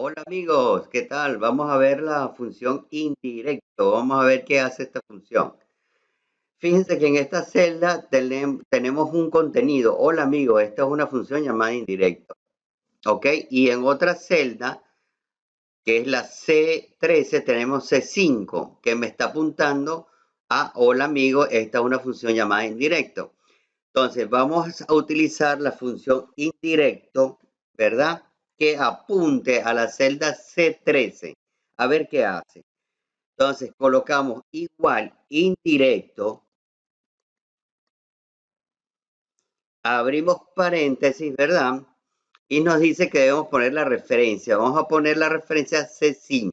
Hola amigos, ¿qué tal? Vamos a ver la función indirecto. Vamos a ver qué hace esta función. Fíjense que en esta celda tenemos un contenido. Hola amigos, esta es una función llamada indirecto. ¿Ok? Y en otra celda, que es la C13, tenemos C5, que me está apuntando a hola amigos, esta es una función llamada indirecto. Entonces, vamos a utilizar la función indirecto, ¿verdad? Que apunte a la celda C13. A ver qué hace. Entonces, colocamos igual indirecto, abrimos paréntesis, ¿verdad? Y nos dice que debemos poner la referencia. Vamos a poner la referencia C5.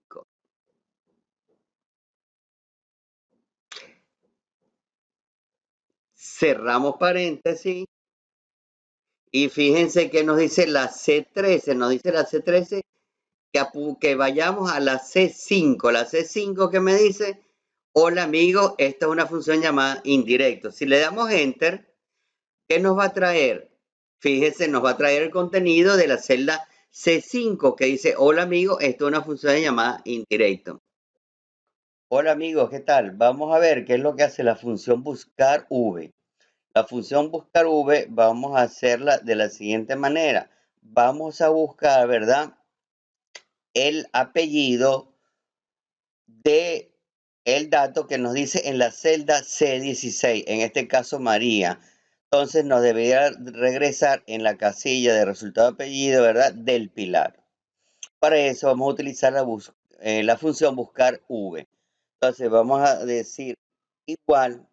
Cerramos paréntesis. Y fíjense que nos dice la C13. Nos dice la C13 que vayamos a la C5. La C5 que me dice, hola amigo, esta es una función llamada indirecto. Si le damos enter, ¿qué nos va a traer? Fíjense, nos va a traer el contenido de la celda C5 que dice, hola amigo, esta es una función llamada indirecto. Hola amigos, ¿qué tal? Vamos a ver qué es lo que hace la función buscar v. La función buscar v vamos a hacerla de la siguiente manera. Vamos a buscar, ¿verdad? El apellido de el dato que nos dice en la celda C16, en este caso María. Entonces nos debería regresar en la casilla de resultado de apellido, ¿verdad? Del pilar. Para eso vamos a utilizar la función buscar v. Entonces vamos a decir igual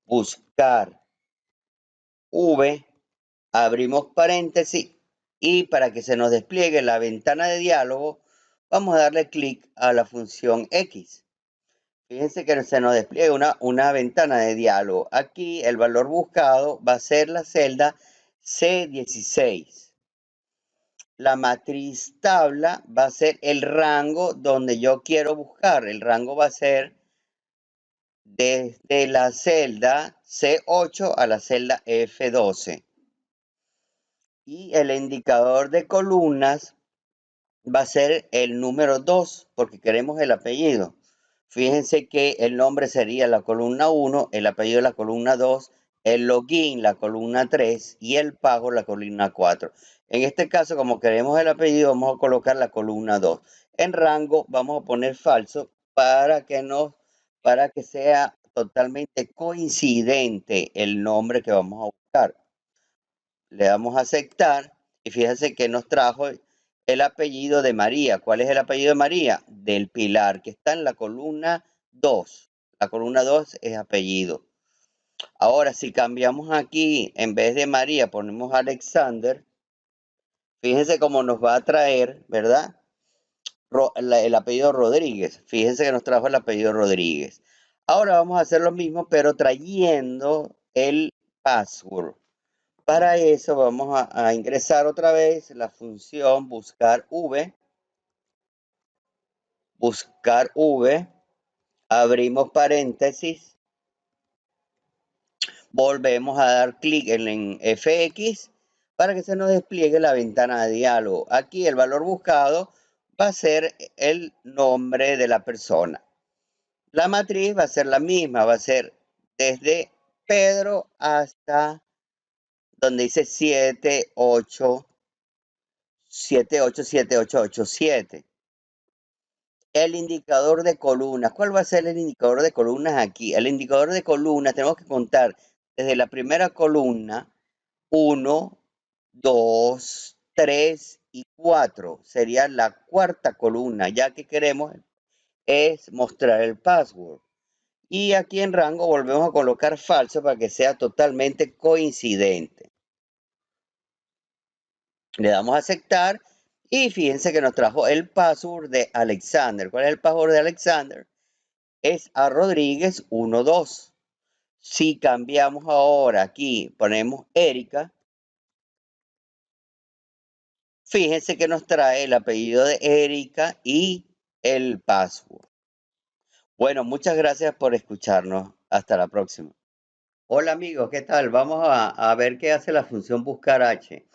buscar v, abrimos paréntesis y para que se nos despliegue la ventana de diálogo, vamos a darle clic a la función X. Fíjense que se nos despliega una ventana de diálogo. Aquí el valor buscado va a ser la celda C16. La matriz tabla va a ser el rango donde yo quiero buscar. El rango va a ser desde la celda C8 a la celda F12. Y el indicador de columnas va a ser el número 2 porque queremos el apellido. Fíjense que el nombre sería la columna 1, el apellido la columna 2, el login la columna 3 y el pago la columna 4. En este caso, como queremos el apellido, vamos a colocar la columna 2. En rango vamos a poner falso para que sea totalmente coincidente el nombre que vamos a buscar. Le damos a aceptar y fíjense que nos trajo el apellido de María. ¿Cuál es el apellido de María? Del Pilar, que está en la columna 2. La columna 2 es apellido. Ahora, si cambiamos aquí, en vez de María, ponemos Alexander, fíjense cómo nos va a traer, ¿verdad? El apellido Rodríguez. Fíjense que nos trajo el apellido Rodríguez. Ahora vamos a hacer lo mismo, pero trayendo el password. Para eso vamos a ingresar otra vez la función buscar v, abrimos paréntesis, volvemos a dar clic en FX para que se nos despliegue la ventana de diálogo. Aquí el valor buscado va a ser el nombre de la persona. La matriz va a ser la misma, va a ser desde Pedro hasta donde dice 787887. El indicador de columnas. ¿Cuál va a ser el indicador de columnas aquí? El indicador de columnas tenemos que contar desde la primera columna 1, 2, 3 y 4. Sería la cuarta columna, ya que queremos es mostrar el password. Y aquí en rango volvemos a colocar falso para que sea totalmente coincidente. Le damos a aceptar y fíjense que nos trajo el password de Alexander. ¿Cuál es el password de Alexander? Es a Rodríguez 12. Si cambiamos ahora aquí, ponemos Erika, fíjense que nos trae el apellido de Erika y el password. Bueno, muchas gracias por escucharnos. Hasta la próxima. Hola amigos, ¿qué tal? Vamos a ver qué hace la función buscar H.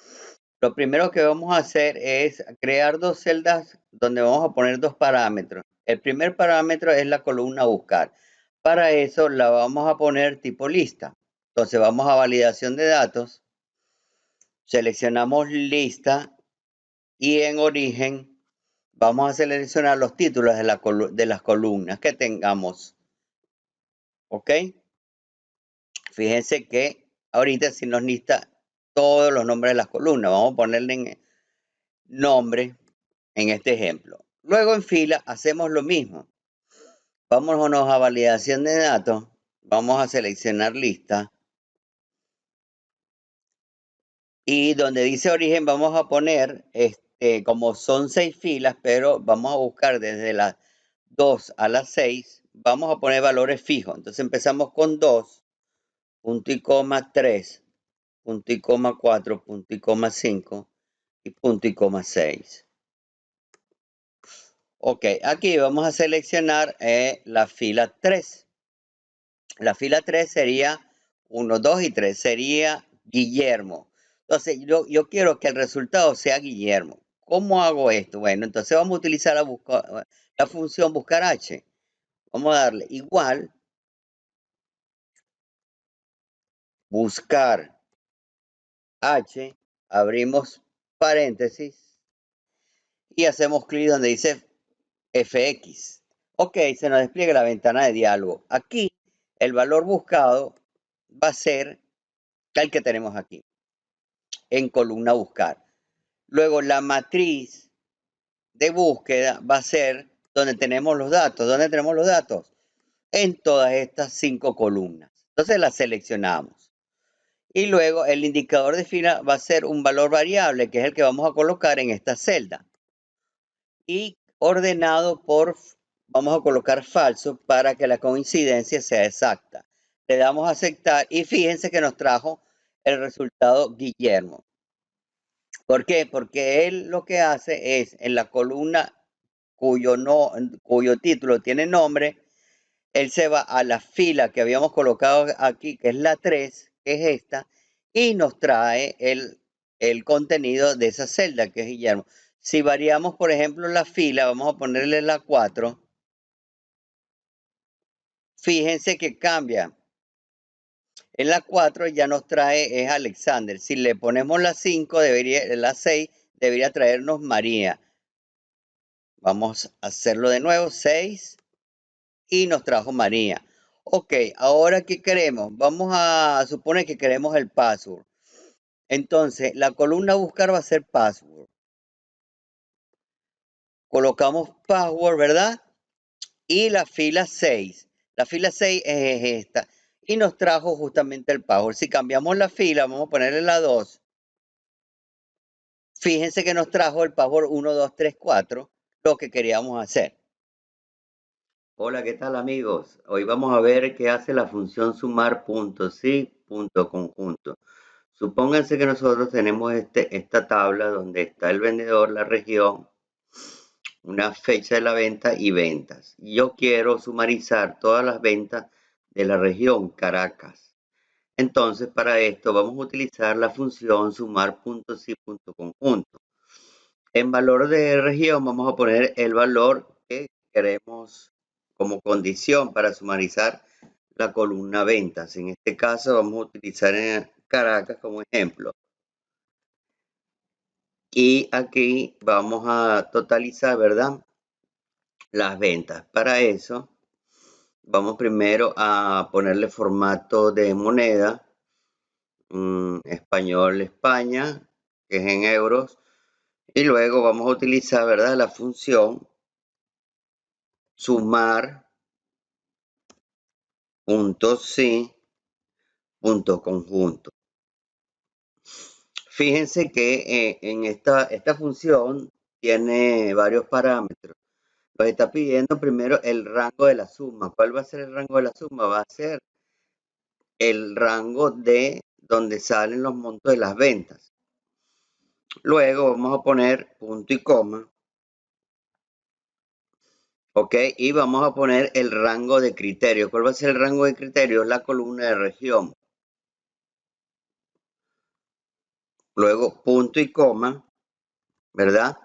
Lo primero que vamos a hacer es crear dos celdas donde vamos a poner dos parámetros. El primer parámetro es la columna buscar. Para eso la vamos a poner tipo lista. Entonces vamos a validación de datos, seleccionamos lista y en origen vamos a seleccionar los títulos de las columnas que tengamos. ¿Ok? Fíjense que ahorita sí nos lista todos los nombres de las columnas. Vamos a ponerle en nombre en este ejemplo. Luego en fila hacemos lo mismo. Vámonos a validación de datos. Vamos a seleccionar lista. Y donde dice origen vamos a poner, como son 6 filas, pero vamos a buscar desde las 2 a las 6, vamos a poner valores fijos. Entonces empezamos con 2, punto y coma 3, punto y coma 4, punto y coma 5 y punto y coma 6. Ok, aquí vamos a seleccionar la fila 3. La fila 3 sería 1, 2 y 3, sería Guillermo. Entonces, yo quiero que el resultado sea Guillermo. ¿Cómo hago esto? Bueno, entonces vamos a utilizar la función buscar H. Vamos a darle igual, buscar H, abrimos paréntesis y hacemos clic donde dice FX. Ok, se nos despliega la ventana de diálogo. Aquí, el valor buscado va a ser el que tenemos aquí, en columna buscar. Luego la matriz de búsqueda va a ser donde tenemos los datos. ¿Dónde tenemos los datos? En todas estas 5 columnas. Entonces las seleccionamos. Y luego el indicador de fila va a ser un valor variable, que es el que vamos a colocar en esta celda. Y ordenado por, vamos a colocar falso para que la coincidencia sea exacta. Le damos a aceptar y fíjense que nos trajo el resultado Guillermo. ¿Por qué? Porque él lo que hace es en la columna cuyo título tiene nombre, él se va a la fila que habíamos colocado aquí, que es la 3, que es esta, y nos trae el contenido de esa celda, que es Guillermo. Si variamos, por ejemplo, la fila, vamos a ponerle la 4, fíjense que cambia. En la 4 ya nos trae, es Alexander. Si le ponemos la 5, la 6, debería traernos María. Vamos a hacerlo de nuevo, 6, y nos trajo María. Ok, ahora ¿qué queremos? Vamos a suponer que queremos el password. Entonces, la columna buscar va a ser password. Colocamos password, ¿verdad? Y la fila 6. La fila 6 es esta. Y nos trajo justamente el password. Si cambiamos la fila, vamos a ponerle la 2. Fíjense que nos trajo el password 1, 2, 3, 4, lo que queríamos hacer. Hola, ¿qué tal amigos? Hoy vamos a ver qué hace la función sumar punto sí, punto conjunto. Supónganse que nosotros tenemos esta tabla donde está el vendedor, la región, una fecha de la venta y ventas. Yo quiero sumarizar todas las ventas de la región Caracas. Entonces, para esto vamos a utilizar la función sumar punto sí, punto conjunto. En valor de región vamos a poner el valor que queremos como condición para sumarizar la columna ventas. En este caso vamos a utilizar Caracas como ejemplo. Y aquí vamos a totalizar, ¿verdad? Las ventas. Para eso vamos primero a ponerle formato de moneda. Español España, que es en euros. Y luego vamos a utilizar, ¿verdad? La función sumar punto sí, punto conjunto. Fíjense que en esta función tiene varios parámetros. Nos está pidiendo primero el rango de la suma. ¿Cuál va a ser el rango de la suma? Va a ser el rango de donde salen los montos de las ventas. Luego vamos a poner punto y coma. Ok, y vamos a poner el rango de criterio. ¿Cuál va a ser el rango de criterio? La columna de región. luego punto y coma, ¿verdad?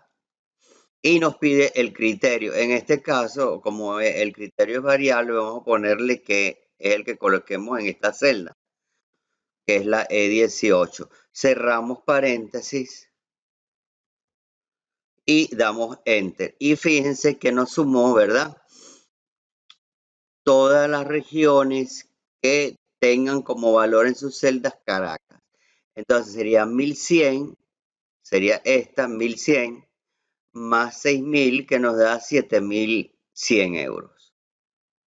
Y nos pide el criterio. En este caso, como el criterio es variable, vamos a ponerle que es el que coloquemos en esta celda, que es la E18. Cerramos paréntesis y damos enter. Y fíjense que nos sumó, ¿verdad? Todas las regiones que tengan como valor en sus celdas Caracas. Entonces sería 1100, sería esta 1100 más 6000 que nos da 7100 euros.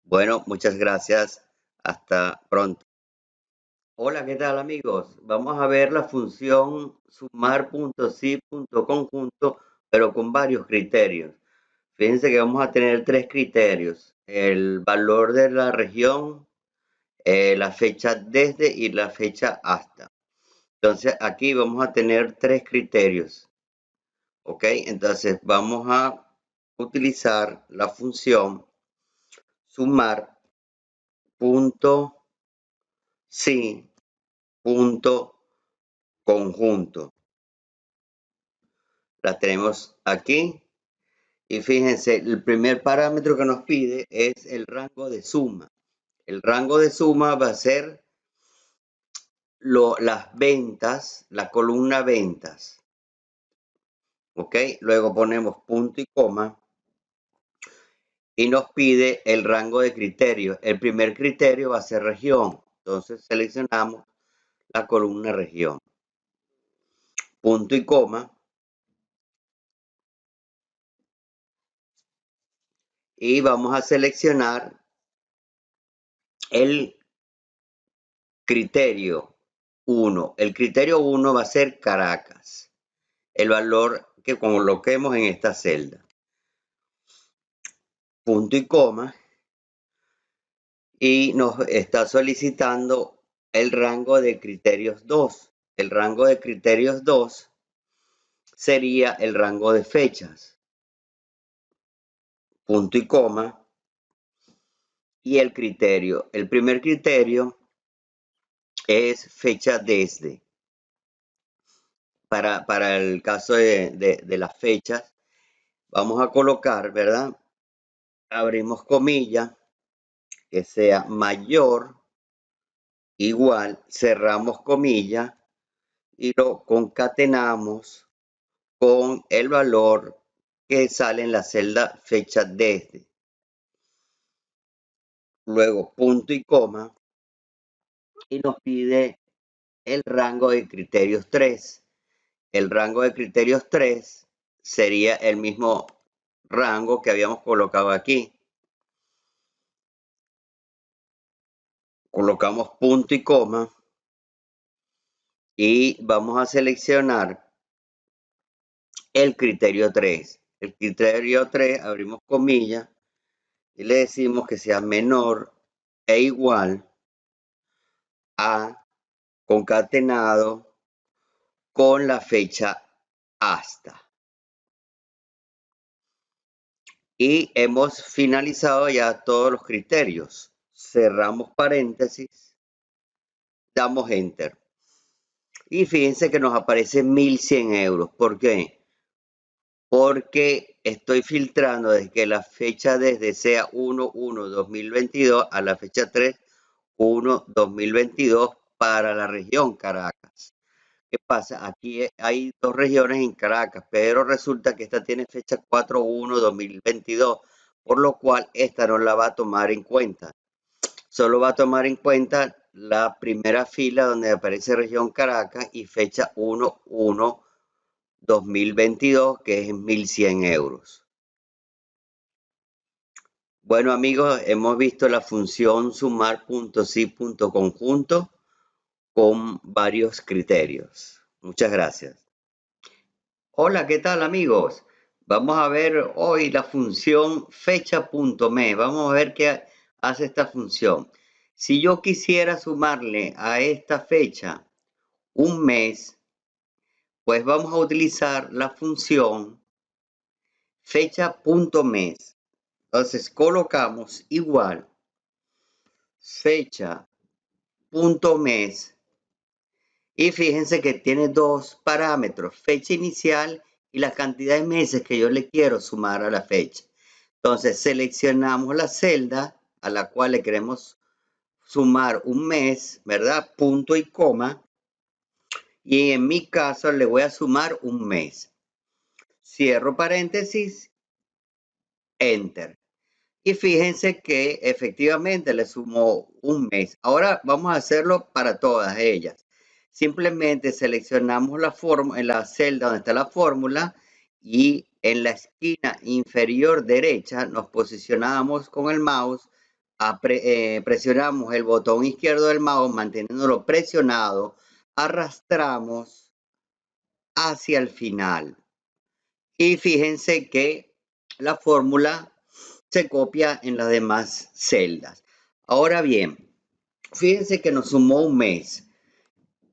Bueno, muchas gracias. Hasta pronto. Hola, ¿qué tal amigos? Vamos a ver la función sumar.si.conjunto, pero con varios criterios. Fíjense que vamos a tener tres criterios: el valor de la región, la fecha desde y la fecha hasta. Entonces aquí vamos a tener tres criterios. ¿Ok? Entonces vamos a utilizar la función sumar.si.conjunto. La tenemos aquí. Y fíjense, el primer parámetro que nos pide es el rango de suma. El rango de suma va a ser las ventas, la columna ventas. ¿Ok? Luego ponemos punto y coma y nos pide el rango de criterios. El primer criterio va a ser región. Entonces seleccionamos la columna región. Punto y coma. Y vamos a seleccionar el criterio 1. El criterio 1 va a ser Caracas. El valor que coloquemos en esta celda. Punto y coma. Y nos está solicitando el rango de criterios 2. El rango de criterios 2 sería el rango de fechas. Punto y coma. Y el criterio. El primer criterio es fecha desde. Para el caso de las fechas, vamos a colocar, ¿verdad? Abrimos comillas, que sea mayor, igual, cerramos comillas y lo concatenamos con el valor que sale en la celda fecha desde. Luego punto y coma y nos pide el rango de criterios 3. El rango de criterios 3 sería el mismo rango que habíamos colocado aquí. Colocamos punto y coma y vamos a seleccionar el criterio 3. El criterio 3, abrimos comillas y le decimos que sea menor e igual a concatenado con la fecha hasta. Y hemos finalizado ya todos los criterios. Cerramos paréntesis, damos enter. Y fíjense que nos aparece 1100 euros. ¿Por qué? Porque estoy filtrando desde que la fecha desde sea 1/1/2022 a la fecha 3/1/2022 para la región Caracas. ¿Qué pasa? Aquí hay dos regiones en Caracas, pero resulta que esta tiene fecha 4/1/2022, por lo cual esta no la va a tomar en cuenta. Solo va a tomar en cuenta la primera fila donde aparece región Caracas y fecha 1/1/2022, que es en 1100 euros. Bueno amigos, hemos visto la función sumar.si.conjunto con varios criterios. Muchas gracias. Hola, ¿qué tal amigos? Vamos a ver hoy la función fecha.me. Vamos a ver qué hace esta función. Si yo quisiera sumarle a esta fecha un mes, pues vamos a utilizar la función fecha.mes. Entonces colocamos igual fecha.mes Y fíjense que tiene dos parámetros, fecha inicial y la cantidad de meses que yo le quiero sumar a la fecha. Entonces seleccionamos la celda a la cual le queremos sumar un mes, ¿verdad? Punto y coma. Y en mi caso le voy a sumar un mes. Cierro paréntesis, enter. Y fíjense que efectivamente le sumó un mes. Ahora vamos a hacerlo para todas ellas. Simplemente seleccionamos la fórmula en la celda donde está la fórmula y en la esquina inferior derecha nos posicionamos con el mouse, presionamos el botón izquierdo del mouse manteniéndolo presionado, arrastramos hacia el final. Y fíjense que la fórmula se copia en las demás celdas. Ahora bien, fíjense que nos sumó un mes.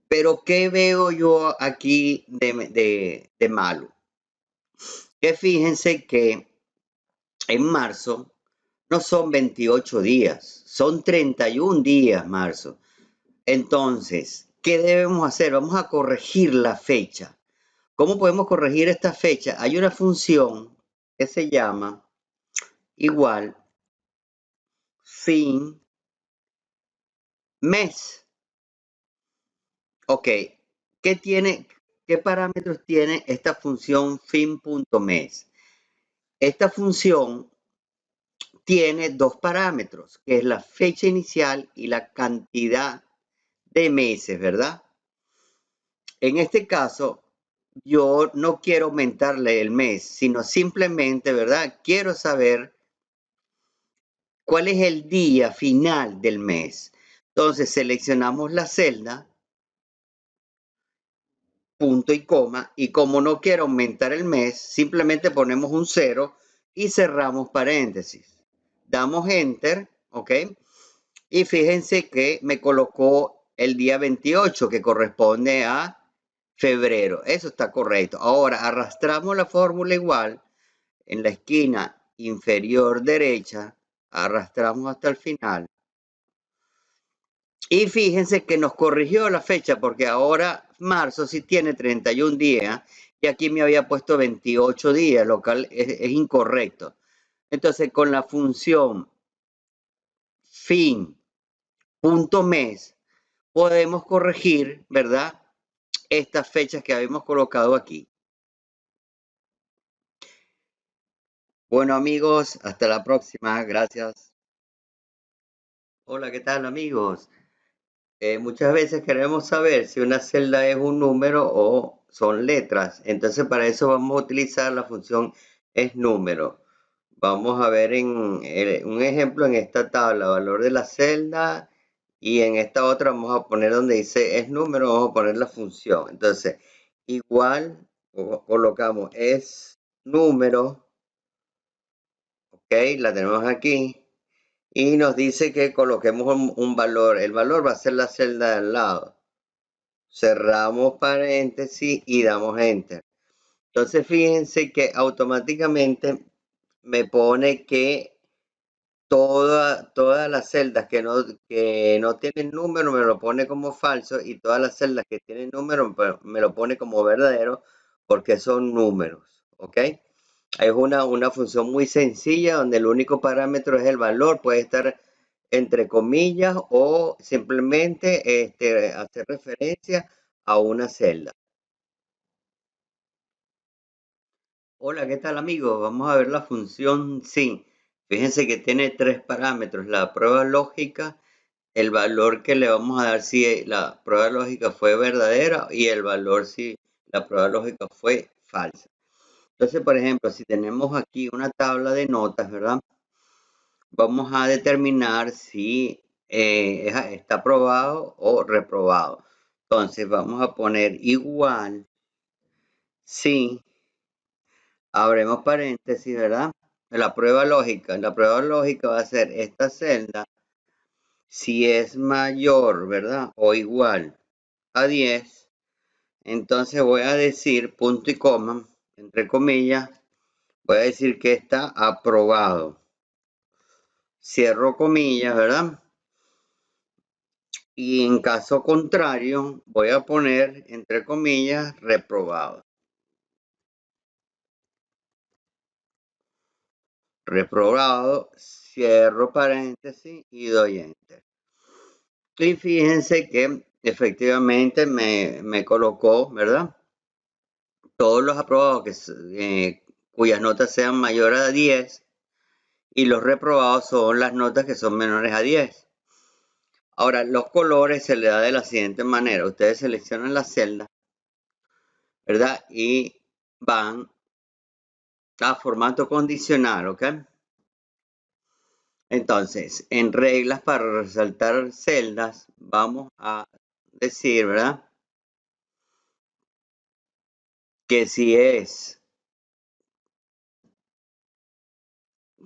Pero ¿qué veo yo aquí de malo? Que fíjense que en marzo no son 28 días, son 31 días marzo. Entonces, ¿qué debemos hacer? Vamos a corregir la fecha. ¿Cómo podemos corregir esta fecha? Hay una función que se llama igual fin mes. Ok, ¿qué parámetros tiene esta función fin.mes? Esta función tiene dos parámetros, que es la fecha inicial y la cantidad de meses, ¿verdad? En este caso, yo no quiero aumentarle el mes, sino simplemente, ¿verdad? Quiero saber cuál es el día final del mes. Entonces, seleccionamos la celda, punto y coma, y como no quiero aumentar el mes, simplemente ponemos un 0 y cerramos paréntesis. Damos enter, ¿ok? Y fíjense que me colocó el día 28, que corresponde a febrero. Eso está correcto. Ahora arrastramos la fórmula igual en la esquina inferior derecha, arrastramos hasta el final. Y fíjense que nos corrigió la fecha porque ahora marzo sí tiene 31 días y aquí me había puesto 28 días, lo cual es incorrecto. Entonces con la función fin.mes podemos corregir, ¿verdad? Estas fechas que habíamos colocado aquí. Bueno amigos, hasta la próxima, gracias. Hola, ¿qué tal amigos? Muchas veces queremos saber si una celda es un número o son letras. Entonces para eso vamos a utilizar la función es número. Vamos a ver un ejemplo en esta tabla, valor de la celda, y en esta otra vamos a poner donde dice es número, vamos a poner la función. Entonces, igual colocamos es número, ok, la tenemos aquí, y nos dice que coloquemos un valor. El valor va a ser la celda de al lado. Cerramos paréntesis y damos enter. Entonces fíjense que automáticamente me pone que todas las celdas que no tienen número me lo pone como falso y todas las celdas que tienen número me lo pone como verdadero porque son números, ¿ok? Es una función muy sencilla donde el único parámetro es el valor, puede estar entre comillas o simplemente hacer referencia a una celda. Hola, ¿qué tal amigos? Vamos a ver la función sin. Fíjense que tiene tres parámetros, la prueba lógica, el valor que le vamos a dar si la prueba lógica fue verdadera y el valor si la prueba lógica fue falsa. Entonces, por ejemplo, si tenemos aquí una tabla de notas, ¿verdad? Vamos a determinar si está aprobado o reprobado. Entonces, vamos a poner igual si, abremos paréntesis, ¿verdad? La prueba lógica va a ser esta celda si es mayor, ¿verdad? O igual a 10, entonces voy a decir punto y coma, entre comillas, voy a decir que está aprobado. Cierro comillas, ¿verdad? Y en caso contrario, voy a poner, entre comillas, reprobado. Reprobado, cierro paréntesis y doy enter. Y fíjense que efectivamente me colocó, ¿verdad? Todos los aprobados cuyas notas sean mayores a 10 y los reprobados son las notas que son menores a 10. Ahora, los colores se le da de la siguiente manera. Ustedes seleccionan la celda, ¿verdad? Y van a formato condicional, ¿ok? Entonces, en reglas para resaltar celdas, vamos a decir, ¿verdad? Que si es,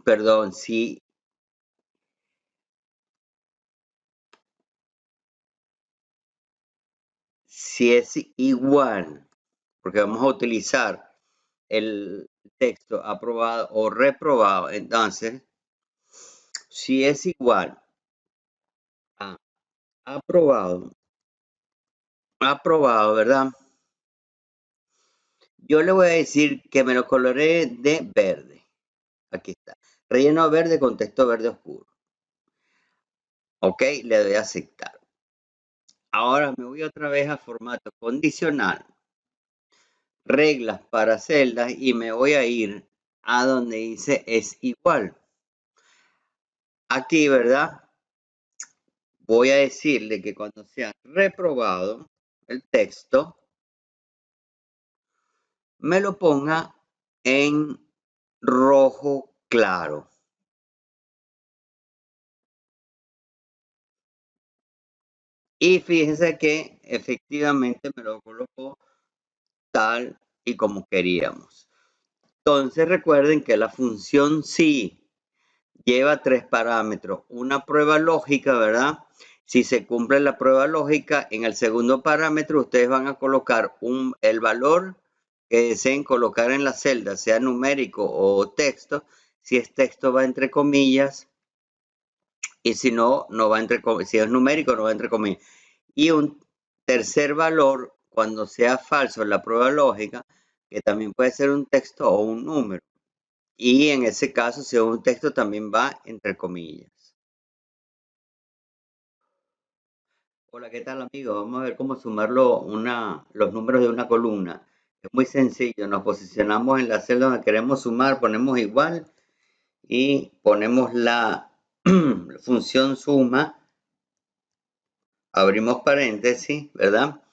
perdón, si es igual, porque vamos a utilizar el texto aprobado o reprobado. Entonces, si es igual a aprobado, aprobado, ¿verdad? Yo le voy a decir que me lo coloré de verde. Aquí está. Relleno verde con texto verde oscuro. Ok, le doy a aceptar. Ahora me voy otra vez a formato condicional. Reglas para celdas y me voy a ir a donde dice es igual. Aquí, ¿verdad? Voy a decirle que cuando sea reprobado el texto, me lo ponga en rojo claro. Y fíjense que efectivamente me lo colocó tal y como queríamos. Entonces recuerden que la función sí lleva 3 parámetros. Una prueba lógica, ¿verdad? Si se cumple la prueba lógica, en el segundo parámetro ustedes van a colocar el valor que deseen colocar en la celda, sea numérico o texto. Si es texto va entre comillas y si no, no va entre comillas. Si es numérico, no va entre comillas. Y un tercer valor, cuando sea falso en la prueba lógica, que también puede ser un texto o un número. Y en ese caso, si es un texto, también va entre comillas. Hola, ¿qué tal, amigo? Vamos a ver cómo sumar los números de una columna. Es muy sencillo. Nos posicionamos en la celda donde queremos sumar, ponemos igual y ponemos la función suma. Abrimos paréntesis, ¿verdad?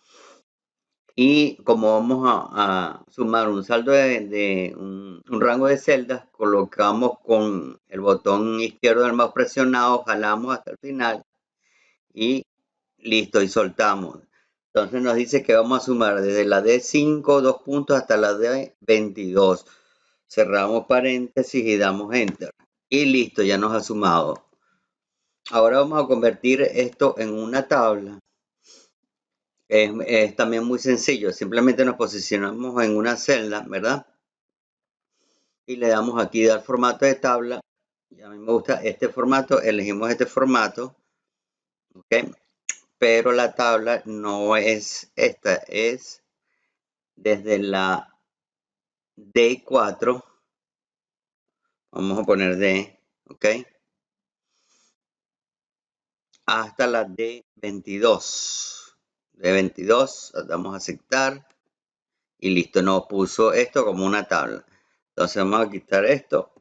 Y como vamos a sumar un saldo de un rango de celdas, colocamos con el botón izquierdo del mouse presionado, jalamos hasta el final y listo, y soltamos. Entonces nos dice que vamos a sumar desde la D5, 2 puntos, hasta la D22. Cerramos paréntesis y damos Enter. Y listo, ya nos ha sumado. Ahora vamos a convertir esto en una tabla. Es también muy sencillo. Simplemente nos posicionamos en una celda, ¿verdad? Y le damos aquí dar formato de tabla. Y a mí me gusta este formato. Elegimos este formato. ¿Ok? Pero la tabla no es esta. Es desde la D4. Vamos a poner D. ¿Ok? Hasta la D22. D22. Damos a aceptar. Y listo. Nos puso esto como una tabla. Entonces vamos a quitar esto.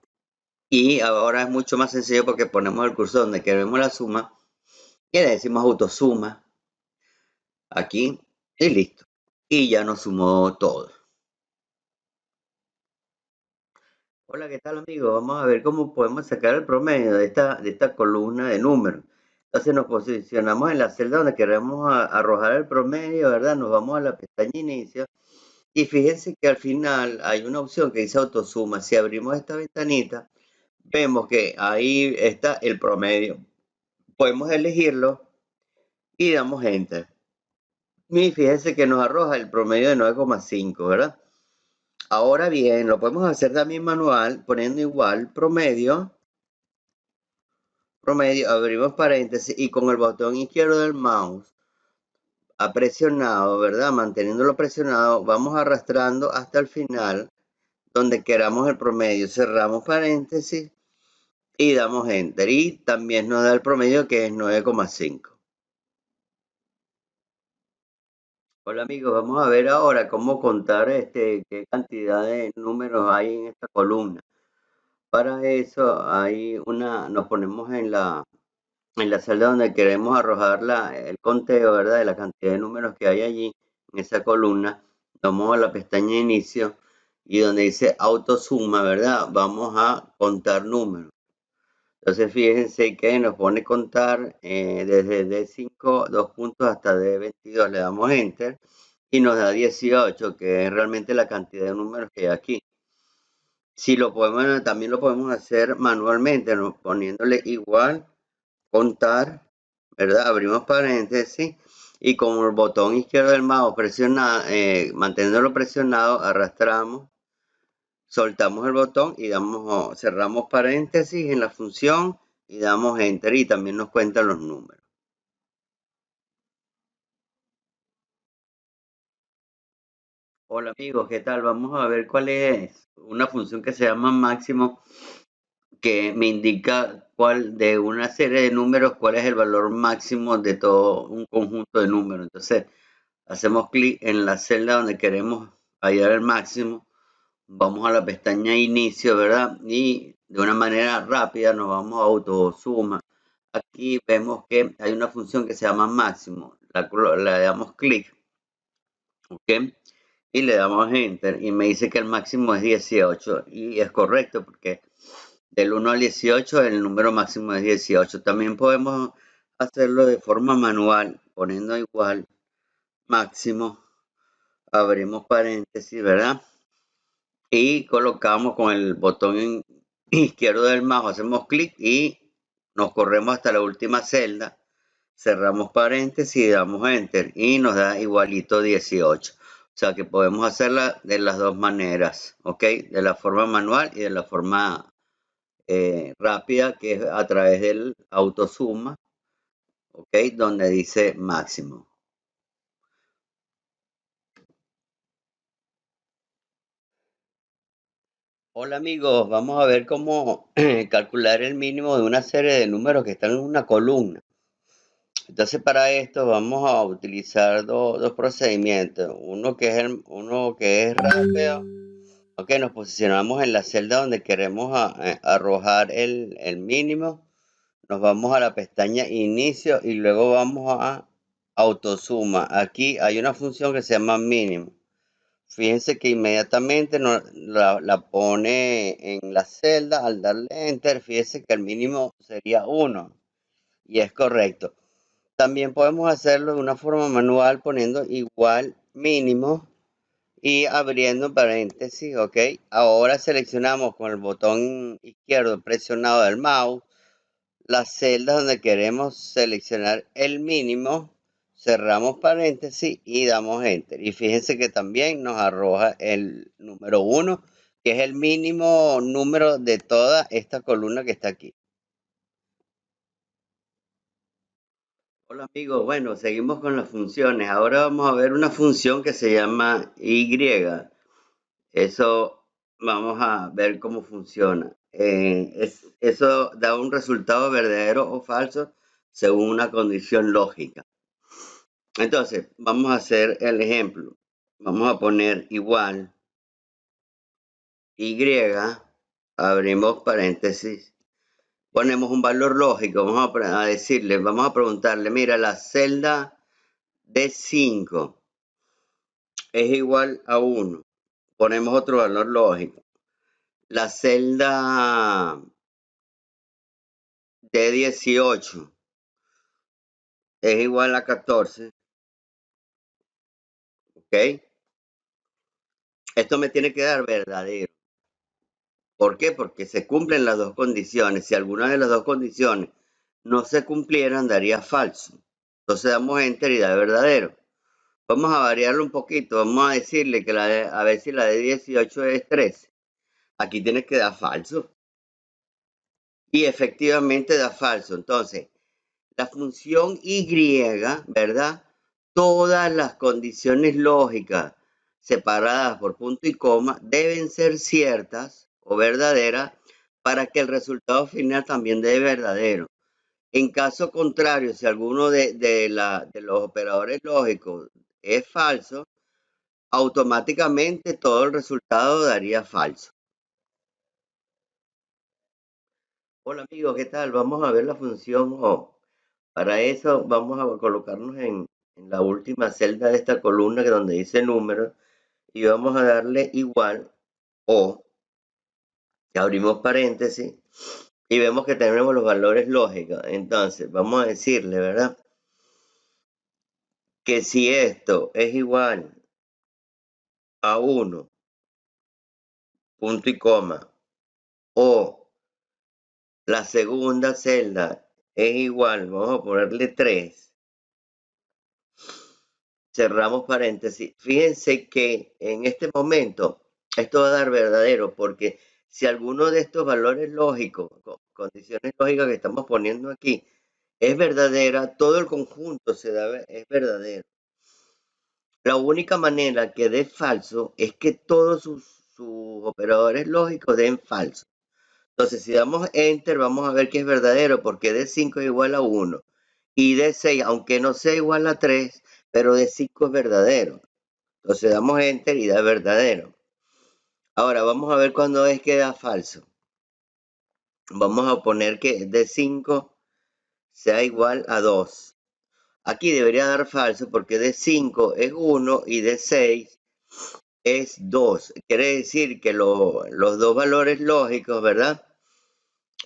Y ahora es mucho más sencillo porque ponemos el cursor donde queremos la suma y le decimos autosuma aquí y listo. Y ya nos sumó todo. Hola, ¿qué tal, amigo? Vamos a ver cómo podemos sacar el promedio de esta columna de números. Entonces nos posicionamos en la celda donde queremos arrojar el promedio, ¿verdad? Nos vamos a la pestaña inicio y fíjense que al final hay una opción que dice autosuma. Si abrimos esta ventanita, vemos que ahí está el promedio. Podemos elegirlo y damos enter. Y fíjense que nos arroja el promedio de 9,5, ¿verdad? Ahora bien, lo podemos hacer también manual, poniendo igual promedio, promedio, abrimos paréntesis y con el botón izquierdo del mouse presionado, ¿verdad? Manteniéndolo presionado, vamos arrastrando hasta el final donde queramos el promedio. Cerramos paréntesis y damos enter. Y también nos da el promedio que es 9,5. Hola amigos, vamos a ver ahora cómo contar qué cantidad de números hay en esta columna. Para eso nos ponemos en la celda donde queremos arrojar el conteo, ¿verdad? De la cantidad de números que hay allí en esa columna. Vamos a la pestaña inicio y donde dice autosuma, ¿verdad? Vamos a contar números. Entonces fíjense que nos pone contar desde D5, 2 puntos hasta D22. Le damos enter y nos da 18, que es realmente la cantidad de números que hay aquí. Si lo podemos, también lo podemos hacer manualmente, ¿no? Poniéndole igual, contar, ¿verdad? Abrimos paréntesis y con el botón izquierdo del mouse manteniéndolo presionado, arrastramos, soltamos el botón y cerramos paréntesis en la función y damos enter y también nos cuentan los números. Hola amigos, ¿qué tal? Vamos a ver cuál es una función que se llama máximo, que me indica cuál de una serie de números, cuál es el valor máximo de todo un conjunto de números. Entonces, hacemos clic en la celda donde queremos hallar el máximo. Vamos a la pestaña inicio, ¿verdad? Y de una manera rápida nos vamos a autosuma. Aquí vemos que hay una función que se llama máximo. Le damos clic, ¿ok? Y le damos enter y me dice que el máximo es 18 y es correcto porque del 1 al 18 el número máximo es 18. También podemos hacerlo de forma manual poniendo igual máximo, abrimos paréntesis, ¿verdad? Y colocamos con el botón izquierdo del mouse, hacemos clic y nos corremos hasta la última celda, cerramos paréntesis y damos enter y nos da igualito 18. O sea que podemos hacerla de las dos maneras, ¿ok? De la forma manual y de la forma rápida, que es a través del autosuma, ¿ok? Donde dice máximo. Hola amigos, vamos a ver cómo calcular el mínimo de una serie de números que están en una columna. Entonces para esto vamos a utilizar dos procedimientos. Uno que es rápido. Ok, nos posicionamos en la celda donde queremos arrojar el mínimo. Nos vamos a la pestaña inicio y luego vamos a autosuma. Aquí hay una función que se llama mínimo. Fíjense que inmediatamente la pone en la celda al darle enter. Fíjense que el mínimo sería 1 y es correcto. También podemos hacerlo de una forma manual poniendo igual mínimo y abriendo paréntesis, ok. Ahora seleccionamos con el botón izquierdo presionado del mouse las celdas donde queremos seleccionar el mínimo, cerramos paréntesis y damos enter. Y fíjense que también nos arroja el número 1, que es el mínimo número de toda esta columna que está aquí. Hola amigos, bueno, seguimos con las funciones. Ahora vamos a ver una función que se llama Y. Eso vamos a ver cómo funciona. Eso da un resultado verdadero o falso según una condición lógica. Entonces, vamos a hacer el ejemplo. Vamos a poner igual Y, abrimos paréntesis, ponemos un valor lógico, vamos a preguntarle, mira, la celda D5 es igual a 1. Ponemos otro valor lógico. La celda D18 es igual a 14, ¿ok? Esto me tiene que dar verdadero. ¿Por qué? Porque se cumplen las dos condiciones. Si alguna de las dos condiciones no se cumplieran, daría falso. Entonces damos enter y da verdadero. Vamos a variarlo un poquito. Vamos a decirle que a ver si la de 18 es 13. Aquí tienes que dar falso. y efectivamente da falso. Entonces, la función y, ¿verdad? Todas las condiciones lógicas separadas por punto y coma deben ser ciertas o verdaderas para que el resultado final también dé verdadero. En caso contrario, si alguno de los operadores lógicos es falso, automáticamente todo el resultado daría falso. Hola amigos, ¿qué tal? Vamos a ver la función O. Para eso vamos a colocarnos en la última celda de esta columna que donde dice número y vamos a darle igual O, que abrimos paréntesis y vemos que tenemos los valores lógicos. Entonces vamos a decirle, ¿verdad? Que si esto es igual a 1, punto y coma, o la segunda celda es igual, vamos a ponerle 3, cerramos paréntesis. Fíjense que en este momento esto va a dar verdadero, porque si alguno de estos valores lógicos, condiciones lógicas que estamos poniendo aquí, es verdadera, todo el conjunto es verdadero. La única manera que dé falso es que todos sus operadores lógicos den falso. Entonces, si damos Enter, vamos a ver que es verdadero, porque D5 es igual a 1. Y D6, aunque no sea igual a 3, pero D5 es verdadero. Entonces damos Enter y da verdadero. Ahora, vamos a ver cuándo es que da falso. Vamos a poner que D5 sea igual a 2. Aquí debería dar falso porque D5 es 1 y D6 es 2. Quiere decir que los dos valores lógicos, ¿verdad?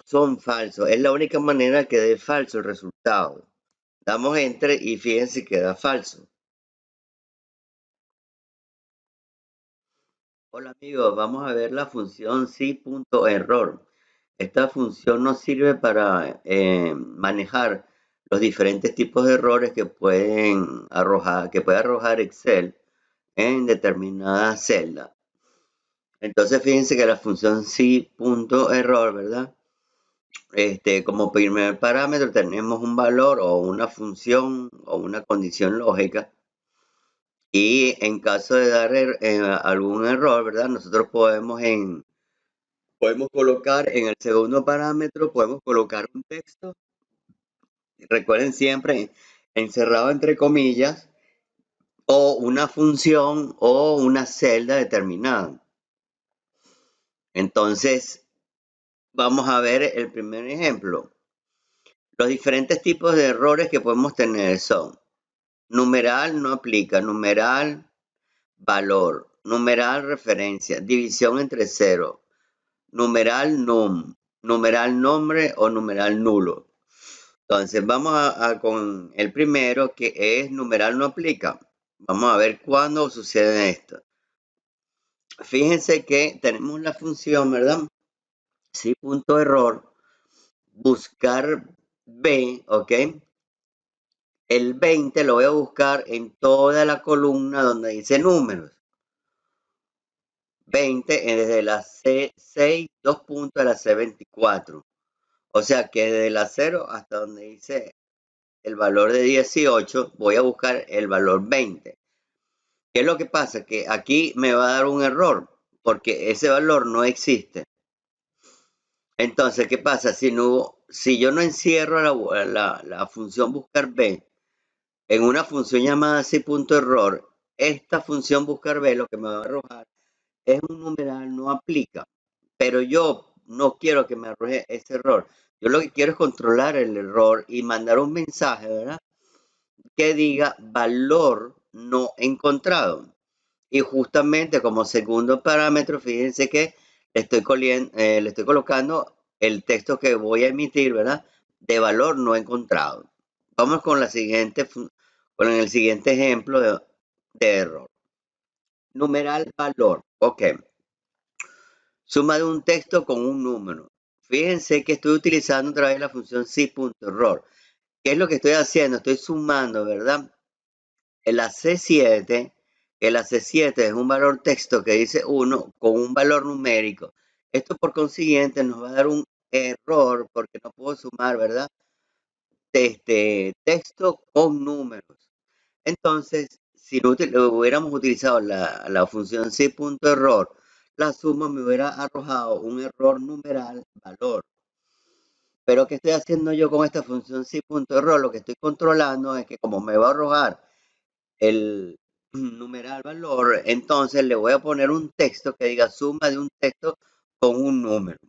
Son falsos. Es la única manera que dé falso el resultado. Damos Enter y fíjense que da falso. Hola amigos, vamos a ver la función si.error. Esta función nos sirve para manejar los diferentes tipos de errores que puede arrojar Excel en determinada celda. Entonces fíjense que la función si.error, ¿verdad? Como primer parámetro tenemos un valor o una función o una condición lógica. Y en caso de dar algún error, ¿verdad? Nosotros podemos colocar en el segundo parámetro, podemos colocar un texto. Recuerden siempre encerrado entre comillas o una función o una celda determinada. Entonces, vamos a ver el primer ejemplo. Los diferentes tipos de errores que podemos tener son numeral no aplica, numeral valor, numeral referencia, división entre cero, numeral num, numeral nombre o numeral nulo. Entonces vamos con el primero que es numeral no aplica. Vamos a ver cuándo sucede esto. Fíjense que tenemos la función, ¿verdad? Sí, punto error, buscar B, ¿ok? El 20 lo voy a buscar en toda la columna donde dice números. 20 desde la C6, 2 puntos a la C24. O sea que desde la 0 hasta donde dice el valor de 18, voy a buscar el valor 20. ¿Qué es lo que pasa? Que aquí me va a dar un error, porque ese valor no existe. Entonces, ¿qué pasa? Si yo no encierro la función buscar B en una función llamada si.error, esta función buscar B lo que me va a arrojar es un numeral no aplica. Pero yo no quiero que me arroje ese error. Yo lo que quiero es controlar el error y mandar un mensaje, ¿verdad? Que diga valor no encontrado. Y justamente como segundo parámetro, fíjense que le estoy colocando el texto que voy a emitir, ¿verdad? De valor no encontrado. Vamos con con el siguiente ejemplo de error. Numeral valor. Ok. Suma de un texto con un número. Fíjense que estoy utilizando otra vez la función si.error. ¿Qué es lo que estoy haciendo? Estoy sumando, ¿verdad? La C7, que la C7 es un valor texto que dice 1 con un valor numérico. Esto por consiguiente nos va a dar error porque no puedo sumar, ¿verdad? Texto con números. Entonces, si no hubiéramos utilizado la función si.error, la suma me hubiera arrojado un error numeral valor. Pero ¿qué estoy haciendo yo con esta función si.error? Lo que estoy controlando es que como me va a arrojar el numeral valor, entonces le voy a poner un texto que diga suma de un texto con un número.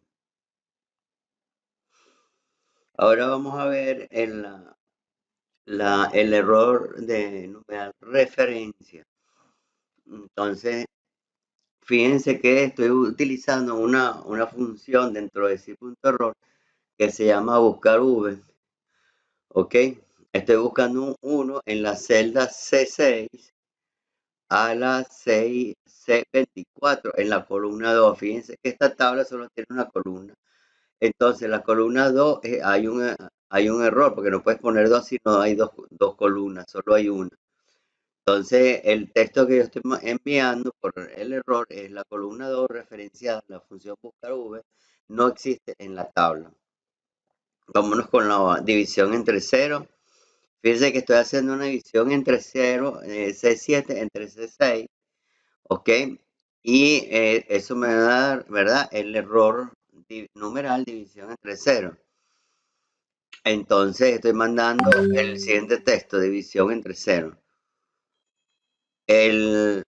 Ahora vamos a ver el error de numeral referencia. Entonces, fíjense que estoy utilizando una función dentro de si.error que se llama buscar v. ¿Ok? Estoy buscando un 1 en la celda C6 a la C24 en la columna 2. Fíjense que esta tabla solo tiene una columna. Entonces, la columna 2 hay un error porque no puedes poner dos si no hay dos columnas, solo hay una. Entonces, el texto que yo estoy enviando por el error es la columna 2 referenciada a la función buscar v, no existe en la tabla. Vámonos con la división entre 0. Fíjense que estoy haciendo una división entre 0, C7 entre C6, ¿ok? Y eso me va a dar, ¿verdad? El error numeral división entre 0. Entonces estoy mandando el siguiente texto, división entre 0.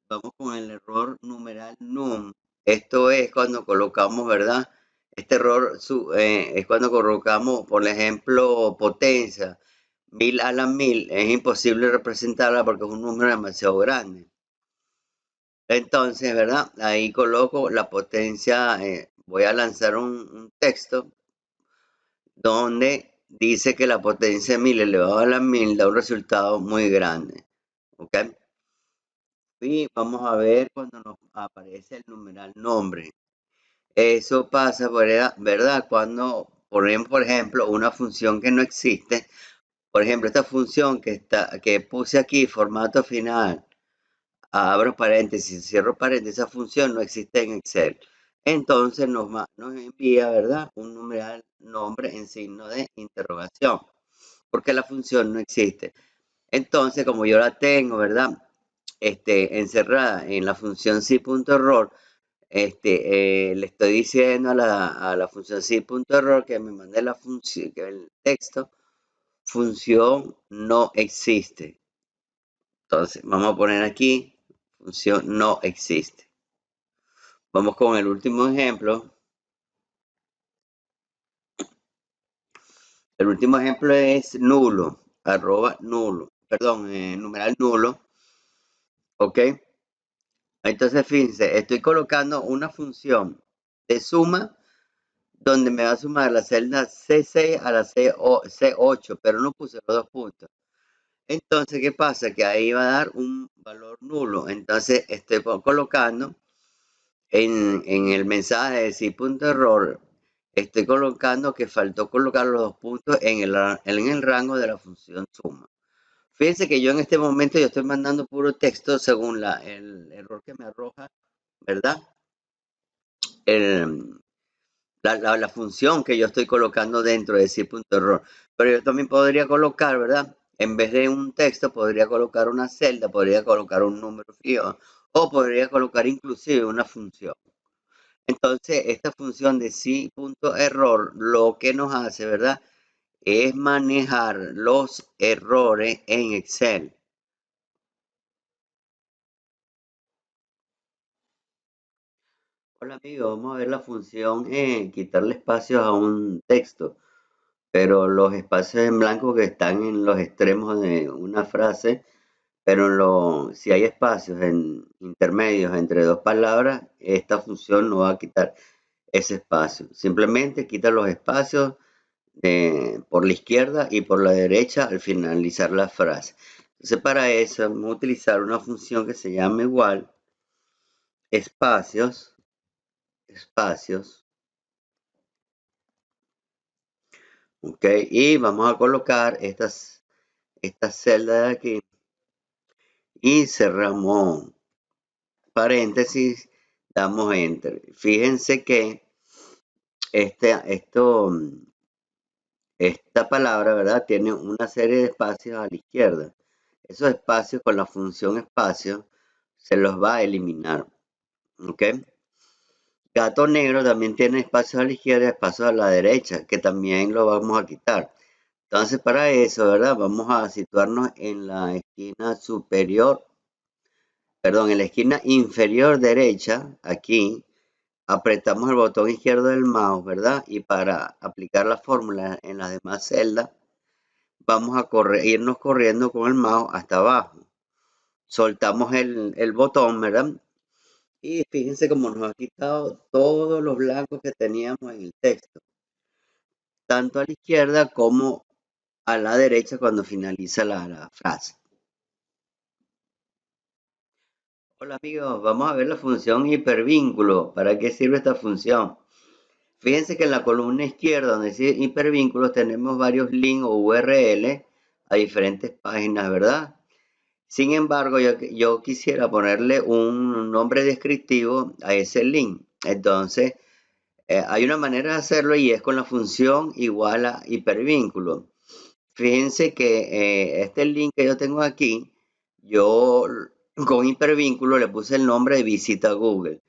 Vamos con el error numeral num. Esto es cuando colocamos, ¿verdad? Este error es cuando colocamos, por ejemplo, potencia. 1000 a la 1000 es imposible representarla porque es un número demasiado grande. Entonces, ¿verdad? Ahí coloco la potencia. Voy a lanzar un texto donde dice que la potencia de 1000 elevado a la 1000 da un resultado muy grande. ¿Ok? Y vamos a ver cuando nos aparece el numeral nombre. Eso pasa, ¿verdad? Cuando ponemos, por ejemplo, una función que no existe. Por ejemplo, esta función que puse aquí, formato final, abro paréntesis, cierro paréntesis, esa función no existe en Excel. Entonces nos envía, ¿verdad? Un numeral nombre en signo de interrogación, porque la función no existe. Entonces, como yo la tengo, ¿verdad? Encerrada en la función si.error, le estoy diciendo a la función si.error que me mande la función, que el texto, función no existe. Entonces, vamos a poner aquí, función no existe. Vamos con el último ejemplo. El último ejemplo es nulo, arroba nulo, perdón, numeral nulo. ¿Ok? Entonces, fíjense, estoy colocando una función de suma donde me va a sumar la celda C6 a la C8, pero no puse los dos puntos. Entonces, ¿qué pasa? Que ahí va a dar un valor nulo. Entonces, estoy colocando en el mensaje de si.error, estoy colocando que faltó colocar los dos puntos en el rango de la función suma. Fíjense que yo en este momento yo estoy mandando puro texto según el error que me arroja, ¿verdad? La función que yo estoy colocando dentro de si.error. Pero yo también podría colocar, ¿verdad? En vez de un texto, podría colocar una celda, podría colocar un número fijo o podría colocar inclusive una función. Entonces, esta función de si.error lo que nos hace, ¿verdad? Es manejar los errores en Excel. Hola amigos, vamos a ver la función quitarle espacios a un texto, pero los espacios en blanco que están en los extremos de una frase, pero si hay espacios en intermedios entre dos palabras, esta función no va a quitar ese espacio. Simplemente quita los espacios por la izquierda y por la derecha al finalizar la frase. Entonces para eso vamos a utilizar una función que se llama igual espacios, ok, y vamos a colocar estas celdas de aquí y cerramos paréntesis, damos enter. Fíjense que esta palabra, ¿verdad? Tiene una serie de espacios a la izquierda. Esos espacios con la función espacio se los va a eliminar. ¿Ok? Gato negro también tiene espacios a la izquierda y espacios a la derecha, que también lo vamos a quitar. Entonces, para eso, ¿verdad? Vamos a situarnos en la esquina superior, perdón, en la esquina inferior derecha, aquí, apretamos el botón izquierdo del mouse, ¿verdad? Y para aplicar la fórmula en las demás celdas, vamos a irnos corriendo con el mouse hasta abajo. Soltamos el botón, ¿verdad? Y fíjense cómo nos ha quitado todos los blancos que teníamos en el texto, tanto a la izquierda como a la derecha cuando finaliza la frase. Hola amigos, vamos a ver la función hipervínculo. ¿Para qué sirve esta función? Fíjense que en la columna izquierda, donde dice hipervínculos, tenemos varios links o URL a diferentes páginas, ¿verdad? Sin embargo, yo quisiera ponerle un nombre descriptivo a ese link. Entonces, hay una manera de hacerlo y es con la función igual a hipervínculo. Fíjense que este link que yo tengo aquí, yo con hipervínculo le puse el nombre de visita Google.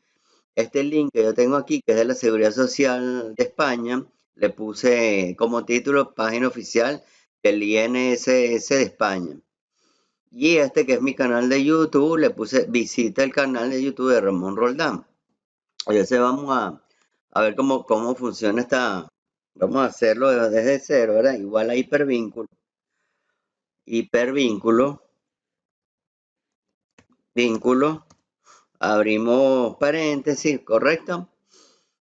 Este link que yo tengo aquí, que es de la Seguridad Social de España, le puse como título página oficial del INSS de España. Y este que es mi canal de YouTube, le puse visita el canal de YouTube de Ramón Roldán. Entonces vamos a ver cómo funciona esta. Vamos a hacerlo desde cero, ¿verdad? Igual a hipervínculo. Hipervínculo, vínculo, abrimos paréntesis, ¿correcto?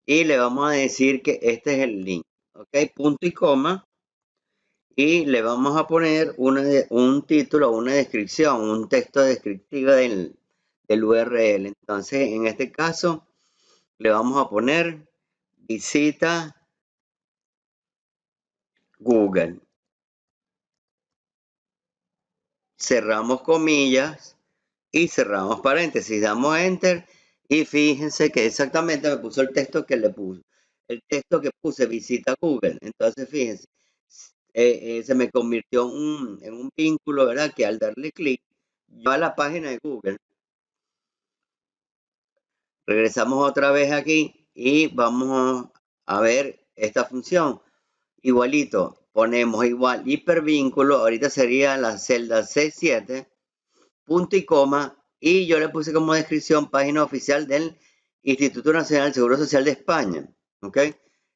Y le vamos a decir que este es el link, ¿ok? Punto y coma. Y le vamos a poner un título, una descripción, un texto descriptivo del URL. Entonces, en este caso, le vamos a poner visita Google. Cerramos comillas y cerramos paréntesis, damos enter y fíjense que exactamente me puso el texto que le puse. El texto que puse visita Google. Entonces, fíjense, se me convirtió en un vínculo, ¿verdad? Que al darle clic, va a la página de Google. Regresamos otra vez aquí y vamos a ver esta función. Igualito, ponemos igual hipervínculo, ahorita sería la celda C7, punto y coma, y yo le puse como descripción página oficial del Instituto Nacional del Seguro Social de España. ¿Ok?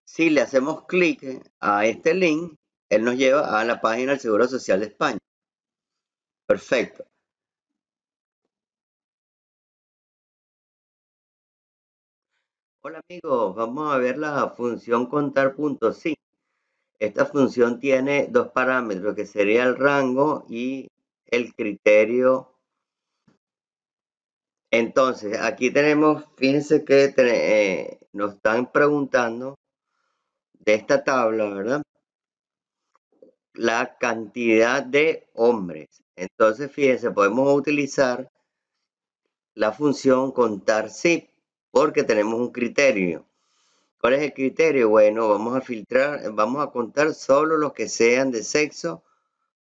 Si le hacemos clic a este link, él nos lleva a la página del Seguro Social de España. Perfecto. Hola amigos, vamos a ver la función contar.sí. Esta función tiene dos parámetros, que sería el rango y el criterio. Entonces, aquí tenemos, fíjense que nos están preguntando de esta tabla, ¿verdad? La cantidad de hombres. Entonces, fíjense, podemos utilizar la función contar sí, porque tenemos un criterio. ¿Cuál es el criterio? Bueno, vamos a filtrar, vamos a contar solo los que sean de sexo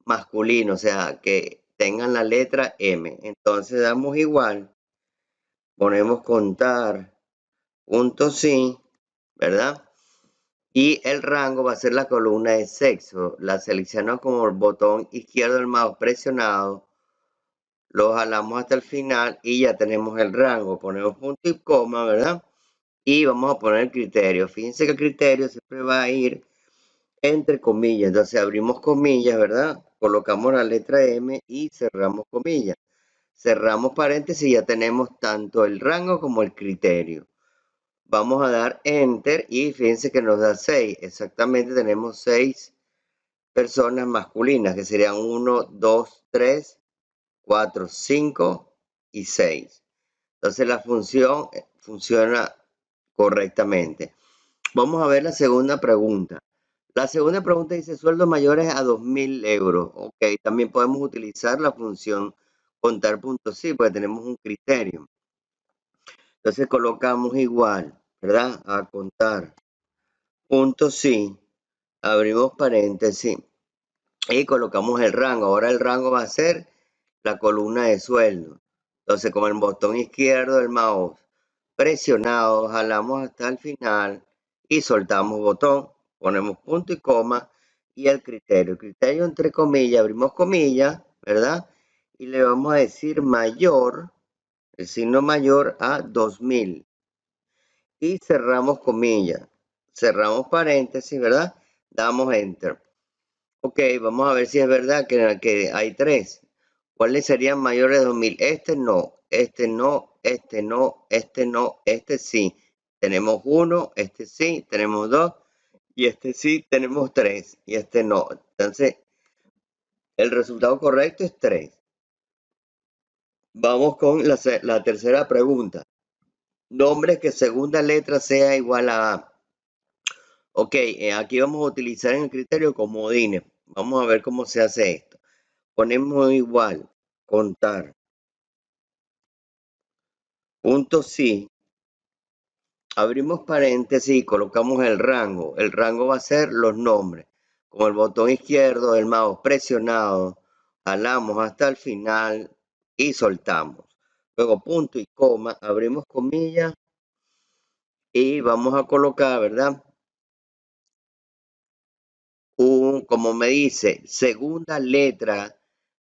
masculino, o sea, que tengan la letra M. Entonces damos igual, ponemos contar, punto sí, ¿verdad? Y el rango va a ser la columna de sexo. La seleccionamos con el botón izquierdo del mouse presionado, lo jalamos hasta el final y ya tenemos el rango. Ponemos punto y coma, ¿verdad? Y vamos a poner el criterio. Fíjense que el criterio siempre va a ir entre comillas. Entonces abrimos comillas, ¿verdad? Colocamos la letra M y cerramos comillas. Cerramos paréntesis y ya tenemos tanto el rango como el criterio. Vamos a dar enter y fíjense que nos da 6. Exactamente tenemos 6 personas masculinas, que serían 1, 2, 3, 4, 5 y 6. Entonces la función funciona correctamente. Vamos a ver la segunda pregunta. La segunda pregunta dice sueldos mayores a 2.000 euros. Ok, también podemos utilizar la función contar puntos sí, porque tenemos un criterio. Entonces colocamos igual, ¿verdad? A contar punto sí, abrimos paréntesis y colocamos el rango. Ahora el rango va a ser la columna de sueldo. Entonces, con el botón izquierdo del mouse presionado, jalamos hasta el final y soltamos botón, ponemos punto y coma y el criterio. El criterio entre comillas, abrimos comillas, ¿verdad? Y le vamos a decir mayor, el signo mayor a 2000. Y cerramos comillas, cerramos paréntesis, ¿verdad? Damos enter. Ok, vamos a ver si es verdad que hay 3. ¿Cuáles serían mayores de 2000? Este no, este no, este no, este no, este sí. Tenemos 1, este sí, tenemos 2 y este sí, tenemos 3 y este no. Entonces, el resultado correcto es 3. Vamos con la tercera pregunta. Nombres que segunda letra sea igual a A. Ok, aquí vamos a utilizar en el criterio comodines. Vamos a ver cómo se hace esto. Ponemos igual, contar, punto sí, abrimos paréntesis y colocamos el rango. El rango va a ser los nombres. Con el botón izquierdo del mouse presionado, jalamos hasta el final y soltamos. Luego punto y coma, abrimos comillas y vamos a colocar, ¿verdad? Como me dice, segunda letra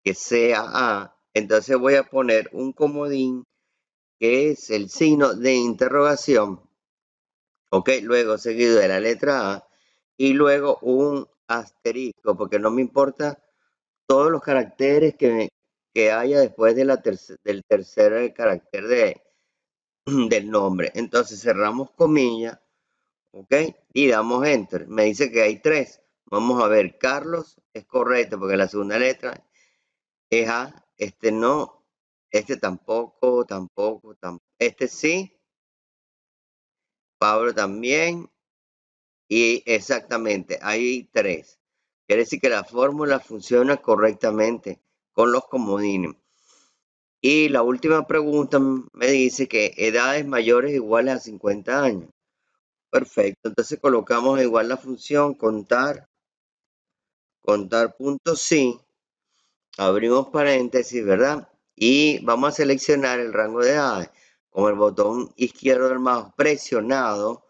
que sea A, entonces voy a poner un comodín que es el signo de interrogación, ok, luego seguido de la letra A y luego un asterisco, porque no me importa todos los caracteres que haya después de del tercer carácter del nombre. Entonces cerramos comillas, ok, y damos enter. Me dice que hay 3. Vamos a ver, Carlos es correcto porque la segunda letra es A, este no, este tampoco, este sí, Pablo también, y exactamente, hay 3. Quiere decir que la fórmula funciona correctamente con los comodines. Y la última pregunta me dice que edades mayores iguales a 50 años. Perfecto, entonces colocamos igual la función contar punto sí, abrimos paréntesis, ¿verdad? Y vamos a seleccionar el rango de edades. Con el botón izquierdo del mouse presionado,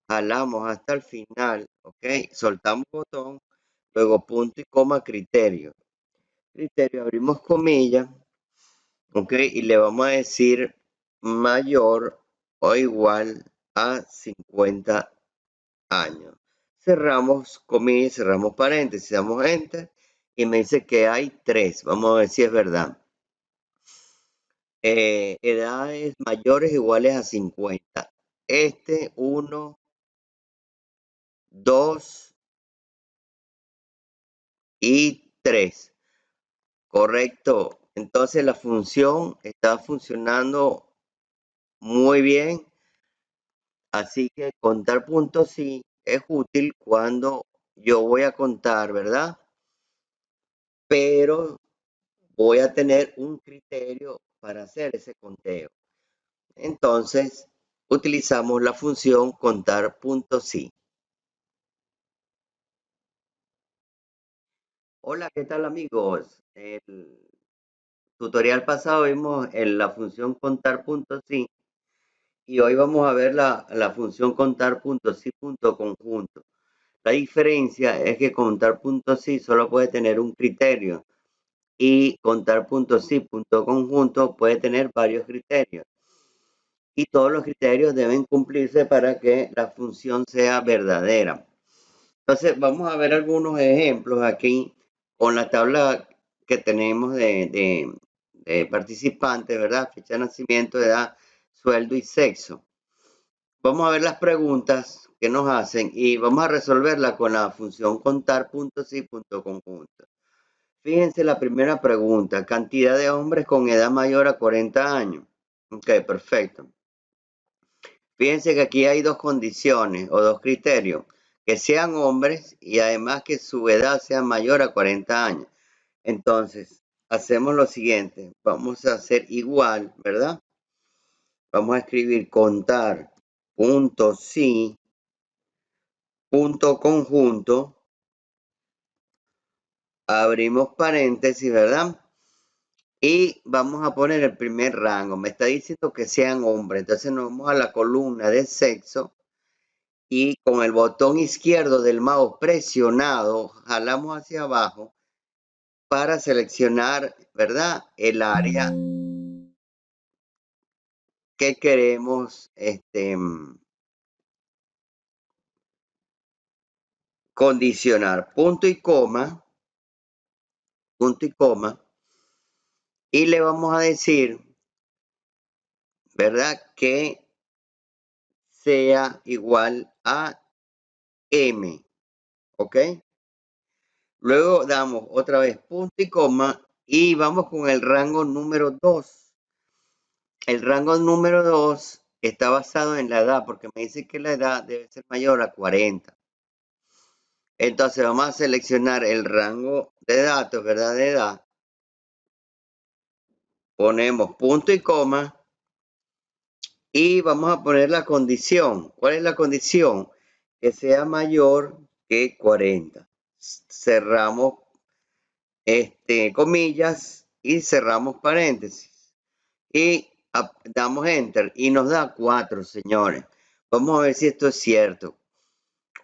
jalamos hasta el final, ¿ok? Soltamos botón, luego punto y coma criterio. Criterio, abrimos comillas, ¿ok? Y le vamos a decir mayor o igual a 50 años. Cerramos comillas, cerramos paréntesis, damos enter y me dice que hay 3. Vamos a ver si es verdad. Edades mayores iguales a 50. 1, 2 y 3. Correcto. Entonces la función está funcionando muy bien. Así que contar puntos sí es útil cuando yo voy a contar, ¿verdad? Pero voy a tener un criterio para hacer ese conteo. Entonces, utilizamos la función contar puntos sí. Hola, ¿qué tal amigos? El tutorial pasado vimos en la función contar puntos sí y hoy vamos a ver la función contar puntos sí punto conjunto. La diferencia es que contar puntos sí solo puede tener un criterio y contar puntos sí punto conjunto puede tener varios criterios. Y todos los criterios deben cumplirse para que la función sea verdadera. Entonces, vamos a ver algunos ejemplos aquí con la tabla que tenemos de participantes, ¿verdad? Fecha de nacimiento, edad, sueldo y sexo. Vamos a ver las preguntas que nos hacen y vamos a resolverla con la función contar puntos y punto conjunto. Fíjense la primera pregunta, cantidad de hombres con edad mayor a 40 años. Ok, perfecto. Fíjense que aquí hay dos condiciones o dos criterios, que sean hombres y además que su edad sea mayor a 40 años. Entonces, hacemos lo siguiente, vamos a hacer igual, ¿verdad? Vamos a escribir contar punto sí punto conjunto, abrimos paréntesis, ¿verdad? Y vamos a poner el primer rango. Me está diciendo que sean hombres. Entonces nos vamos a la columna de sexo y con el botón izquierdo del mouse presionado, jalamos hacia abajo para seleccionar, ¿verdad? El área que queremos condicionar. Punto y coma. Punto y coma. Y le vamos a decir, ¿verdad? Que sea igual a M. ¿Ok? Luego damos otra vez punto y coma y vamos con el rango número 2. El rango número 2 está basado en la edad, porque me dice que la edad debe ser mayor a 40. Entonces vamos a seleccionar el rango de datos, ¿verdad? De edad. Ponemos punto y coma y vamos a poner la condición. ¿Cuál es la condición? Que sea mayor que 40. Cerramos comillas y cerramos paréntesis. Y damos enter y nos da 4, señores. Vamos a ver si esto es cierto.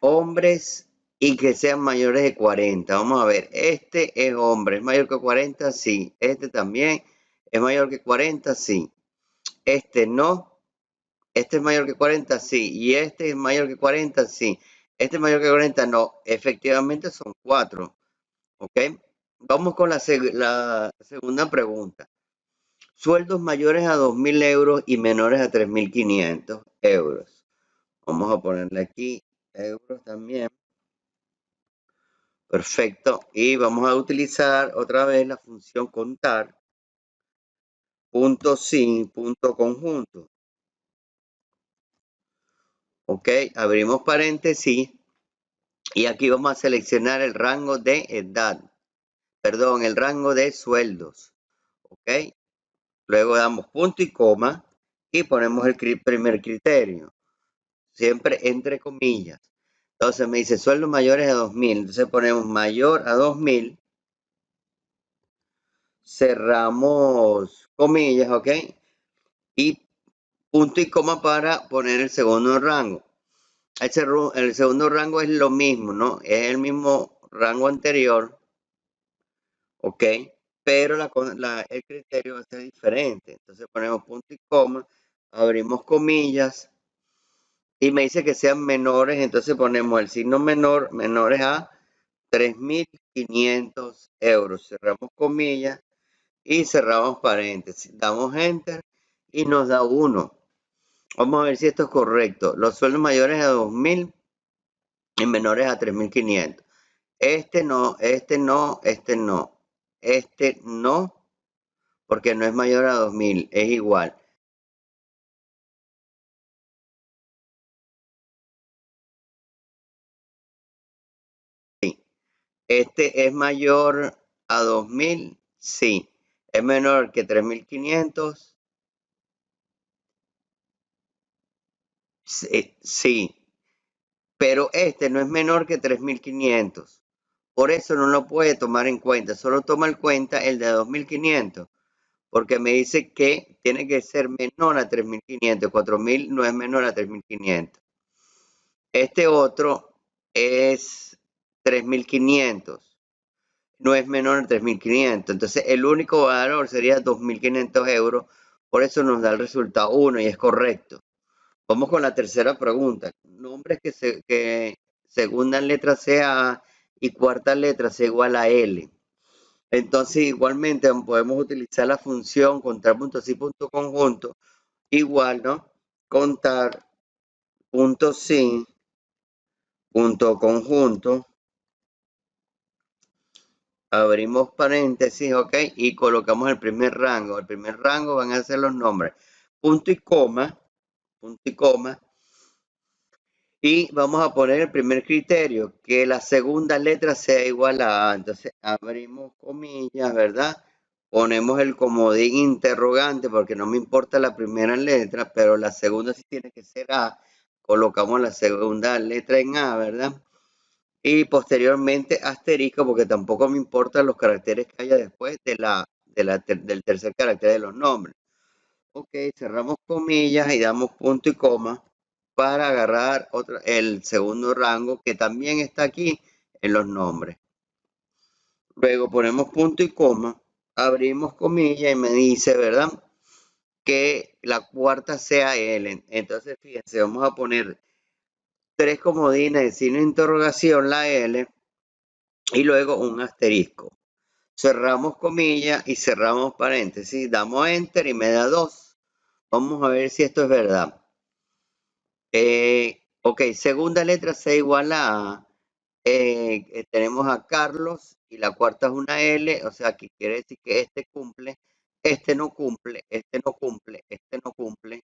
Hombres y que sean mayores de 40. Vamos a ver, este es hombre, ¿es mayor que 40? Sí. Este también es mayor que 40, sí. Este no. Este es mayor que 40, sí. Y este es mayor que 40, sí. Este es mayor que 40, no. Efectivamente son 4. ¿Ok? Vamos con la segunda pregunta. Sueldos mayores a 2.000 euros y menores a 3.500 euros. Vamos a ponerle aquí euros también. Perfecto. Y vamos a utilizar otra vez la función contar. Punto sin, punto conjunto. Ok, abrimos paréntesis. Y aquí vamos a seleccionar el rango de edad. Perdón, el rango de sueldos. Ok. Luego damos punto y coma. Y ponemos el primer criterio. Siempre entre comillas. Entonces me dice sueldos mayores a 2.000. Entonces ponemos mayor a 2.000. Cerramos comillas, ¿ok? Y punto y coma para poner el segundo rango. El segundo rango es lo mismo, ¿no? Es el mismo rango anterior, ¿ok? Pero el criterio va a ser diferente. Entonces ponemos punto y coma, abrimos comillas y me dice que sean menores, entonces ponemos el signo menor, menores a 3.500 euros. Cerramos comillas y cerramos paréntesis. Damos enter y nos da 1. Vamos a ver si esto es correcto. Los sueldos mayores a 2.000 y menores a 3.500. Este no, este no, este no. Este no, porque no es mayor a 2.000, es igual. Sí. Este es mayor a 2.000, sí. Es menor que 3.500, sí, sí. Pero este no es menor que 3.500. Por eso no lo puede tomar en cuenta. Solo toma en cuenta el de 2.500. Porque me dice que tiene que ser menor a 3.500. 4.000 no es menor a 3.500. Este otro es 3.500. No es menor a 3.500. Entonces el único valor sería 2.500 euros. Por eso nos da el resultado 1 y es correcto. Vamos con la tercera pregunta. Nombres que segunda letra sea A y cuarta letra sea igual a L. Entonces igualmente podemos utilizar la función contar punto sí punto conjunto igual, ¿no? Contar punto sí punto conjunto. Abrimos paréntesis, ok, y colocamos el primer rango. El primer rango van a ser los nombres. Punto y coma. Y vamos a poner el primer criterio, que la segunda letra sea igual a A. Entonces abrimos comillas, ¿verdad? Ponemos el comodín interrogante porque no me importa la primera letra, pero la segunda sí tiene que ser A. colocamos la segunda letra en A, ¿verdad? Y posteriormente asterisco, porque tampoco me importan los caracteres que haya después del tercer carácter de los nombres. Ok, cerramos comillas y damos punto y coma para agarrar el segundo rango que también está aquí en los nombres. Luego ponemos punto y coma, abrimos comillas y me dice, ¿verdad?, que la cuarta sea L. Entonces, fíjense, vamos a poner 3 comodines de signo de interrogación, la L, y luego un asterisco. Cerramos comillas y cerramos paréntesis, damos enter y me da 2. Vamos a ver si esto es verdad. Ok, segunda letra C igual a A. Tenemos a Carlos y la cuarta es una L, o sea que quiere decir que este cumple, este no cumple, este no cumple, este no cumple,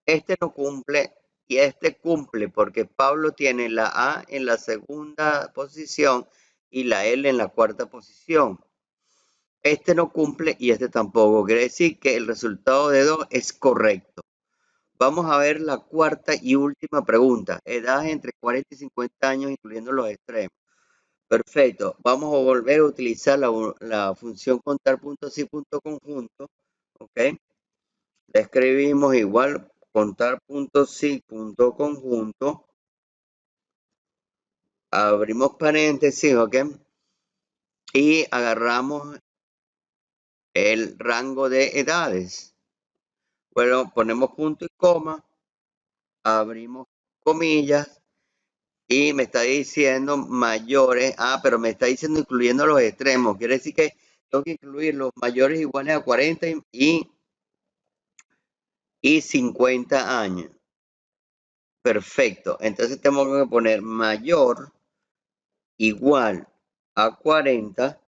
este no cumple y este cumple porque Pablo tiene la A en la segunda posición y la L en la cuarta posición. Este no cumple y este tampoco. Quiere decir que el resultado de 2 es correcto. Vamos a ver la cuarta y última pregunta. Edad entre 40 y 50 años, incluyendo los extremos. Perfecto. Vamos a volver a utilizar la función contar punto sí punto conjunto. Ok. La escribimos igual contar punto sí punto conjunto. Abrimos paréntesis, ok. Y agarramos el rango de edades. Bueno, ponemos punto y coma. Abrimos comillas. Y me está diciendo mayores. Pero me está diciendo incluyendo los extremos. Quiere decir que tengo que incluir los mayores iguales a 40 y 50 años. Perfecto. Entonces tengo que poner mayor igual a 40.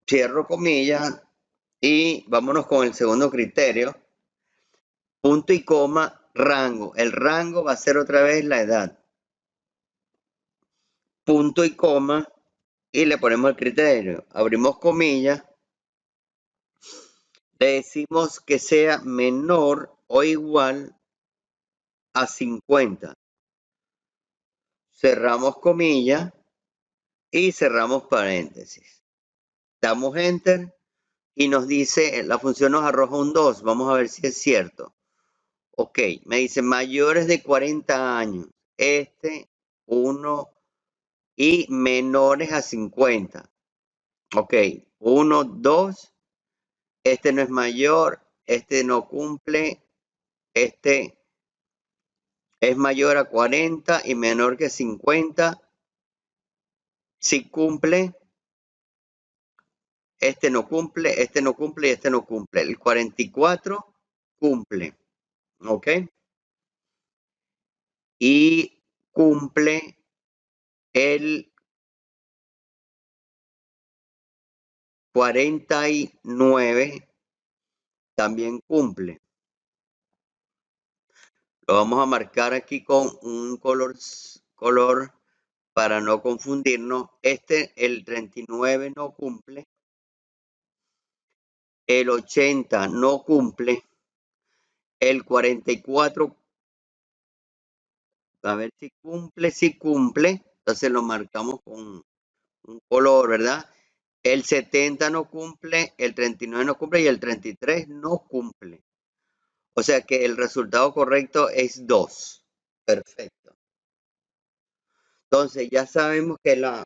Cierro comillas. Y vámonos con el segundo criterio. Punto y coma, rango. El rango va a ser otra vez la edad. Punto y coma. Y le ponemos el criterio. Abrimos comillas. Le decimos que sea menor o igual a 50. Cerramos comillas y cerramos paréntesis. Damos enter y nos dice, la función nos arroja un 2. Vamos a ver si es cierto. Ok, me dice mayores de 40 años. 1 y menores a 50. Ok, 1, 2. Este no es mayor. Este no cumple. Este es mayor a 40 y menor que 50. Si cumple, este no cumple, este no cumple y este no cumple. El 44 cumple, ¿ok? Y cumple el 49, también cumple. Lo vamos a marcar aquí con un color para no confundirnos. El 39 no cumple. El 80 no cumple. El 44, a ver si cumple, si cumple. Entonces lo marcamos con un color, ¿verdad? El 70 no cumple, el 39 no cumple y el 33 no cumple. O sea que el resultado correcto es 2. Perfecto. Entonces ya sabemos que la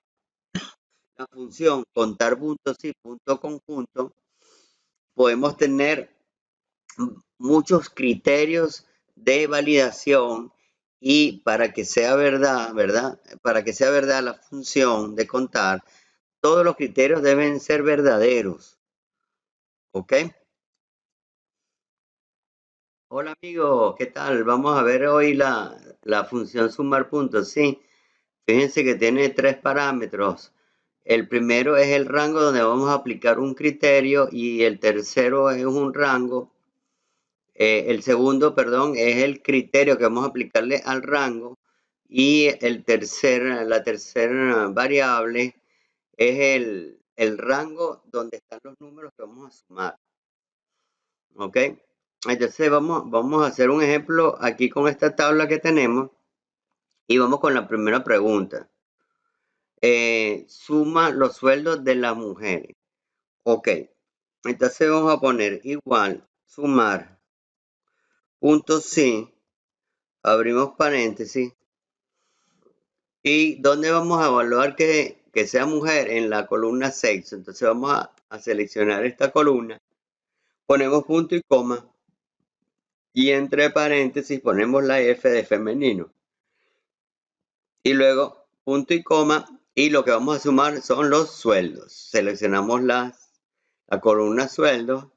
función contar puntos y punto conjunto, podemos tener muchos criterios de validación y para que sea verdad, Para que sea verdad la función de contar, todos los criterios deben ser verdaderos. ¿Ok? Hola amigo, ¿qué tal? Vamos a ver hoy la función sumar puntos. Sí, fíjense que tiene 3 parámetros. El primero es el rango donde vamos a aplicar un criterio y el tercero es un rango. El segundo, perdón, es el criterio que vamos a aplicarle al rango y la tercera variable es el rango donde están los números que vamos a sumar. ¿Ok? Entonces vamos a hacer un ejemplo aquí con esta tabla que tenemos y vamos con la primera pregunta. Suma los sueldos de las mujeres. Ok, entonces vamos a poner igual, sumar, punto sí, abrimos paréntesis. ¿Y dónde vamos a evaluar que sea mujer? En la columna sexo. Entonces vamos a seleccionar esta columna, ponemos punto y coma y entre paréntesis ponemos la F de femenino. Y luego punto y coma y lo que vamos a sumar son los sueldos. Seleccionamos la columna sueldos.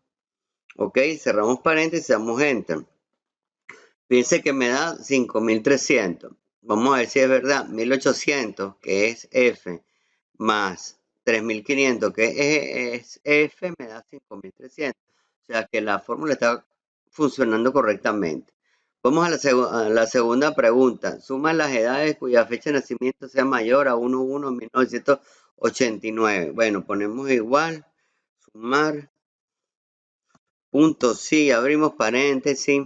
Ok, cerramos paréntesis, damos enter. Fíjense que me da 5.300. Vamos a ver si es verdad. 1.800, que es F, más 3.500, que es F, me da 5.300. O sea que la fórmula está funcionando correctamente. Vamos a la segunda pregunta. Suma las edades cuya fecha de nacimiento sea mayor a 1/1/1989. Bueno, ponemos igual, sumar, punto, sí, abrimos paréntesis.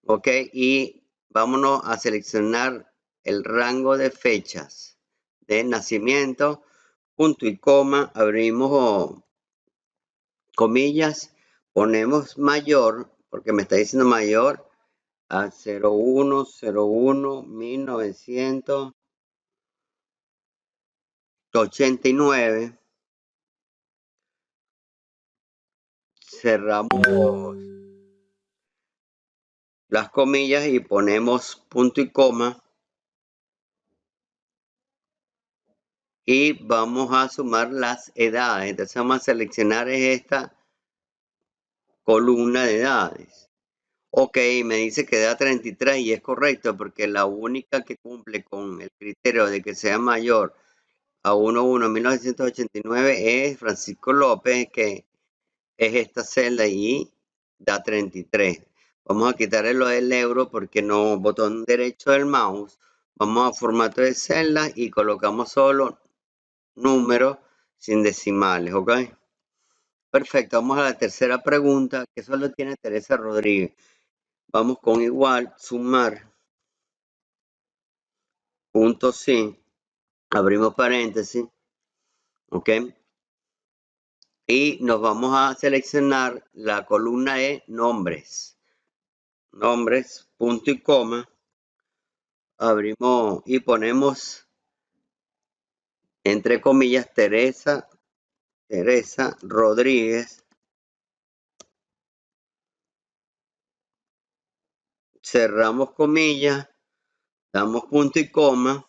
Ok, y vámonos a seleccionar el rango de fechas de nacimiento, punto y coma, abrimos comillas, ponemos mayor, porque me está diciendo mayor a 01/01/1989. Cerramos las comillas y ponemos punto y coma. Y vamos a sumar las edades. Entonces vamos a seleccionar esta columna de edades. Ok, me dice que da 33 y es correcto porque la única que cumple con el criterio de que sea mayor a 1/1/1989 es Francisco López, que es esta celda y da 33. Vamos a quitarle lo del euro porque no, botón derecho del mouse. Vamos a formato de celda y colocamos solo números sin decimales, ¿ok? Perfecto, vamos a la tercera pregunta que solo tiene Teresa Rodríguez. Vamos con igual, sumar, punto sí, abrimos paréntesis, ¿ok? Y nos vamos a seleccionar la columna de nombres. Nombres, punto y coma, abrimos y ponemos entre comillas Teresa Rodríguez. Cerramos comillas, damos punto y coma,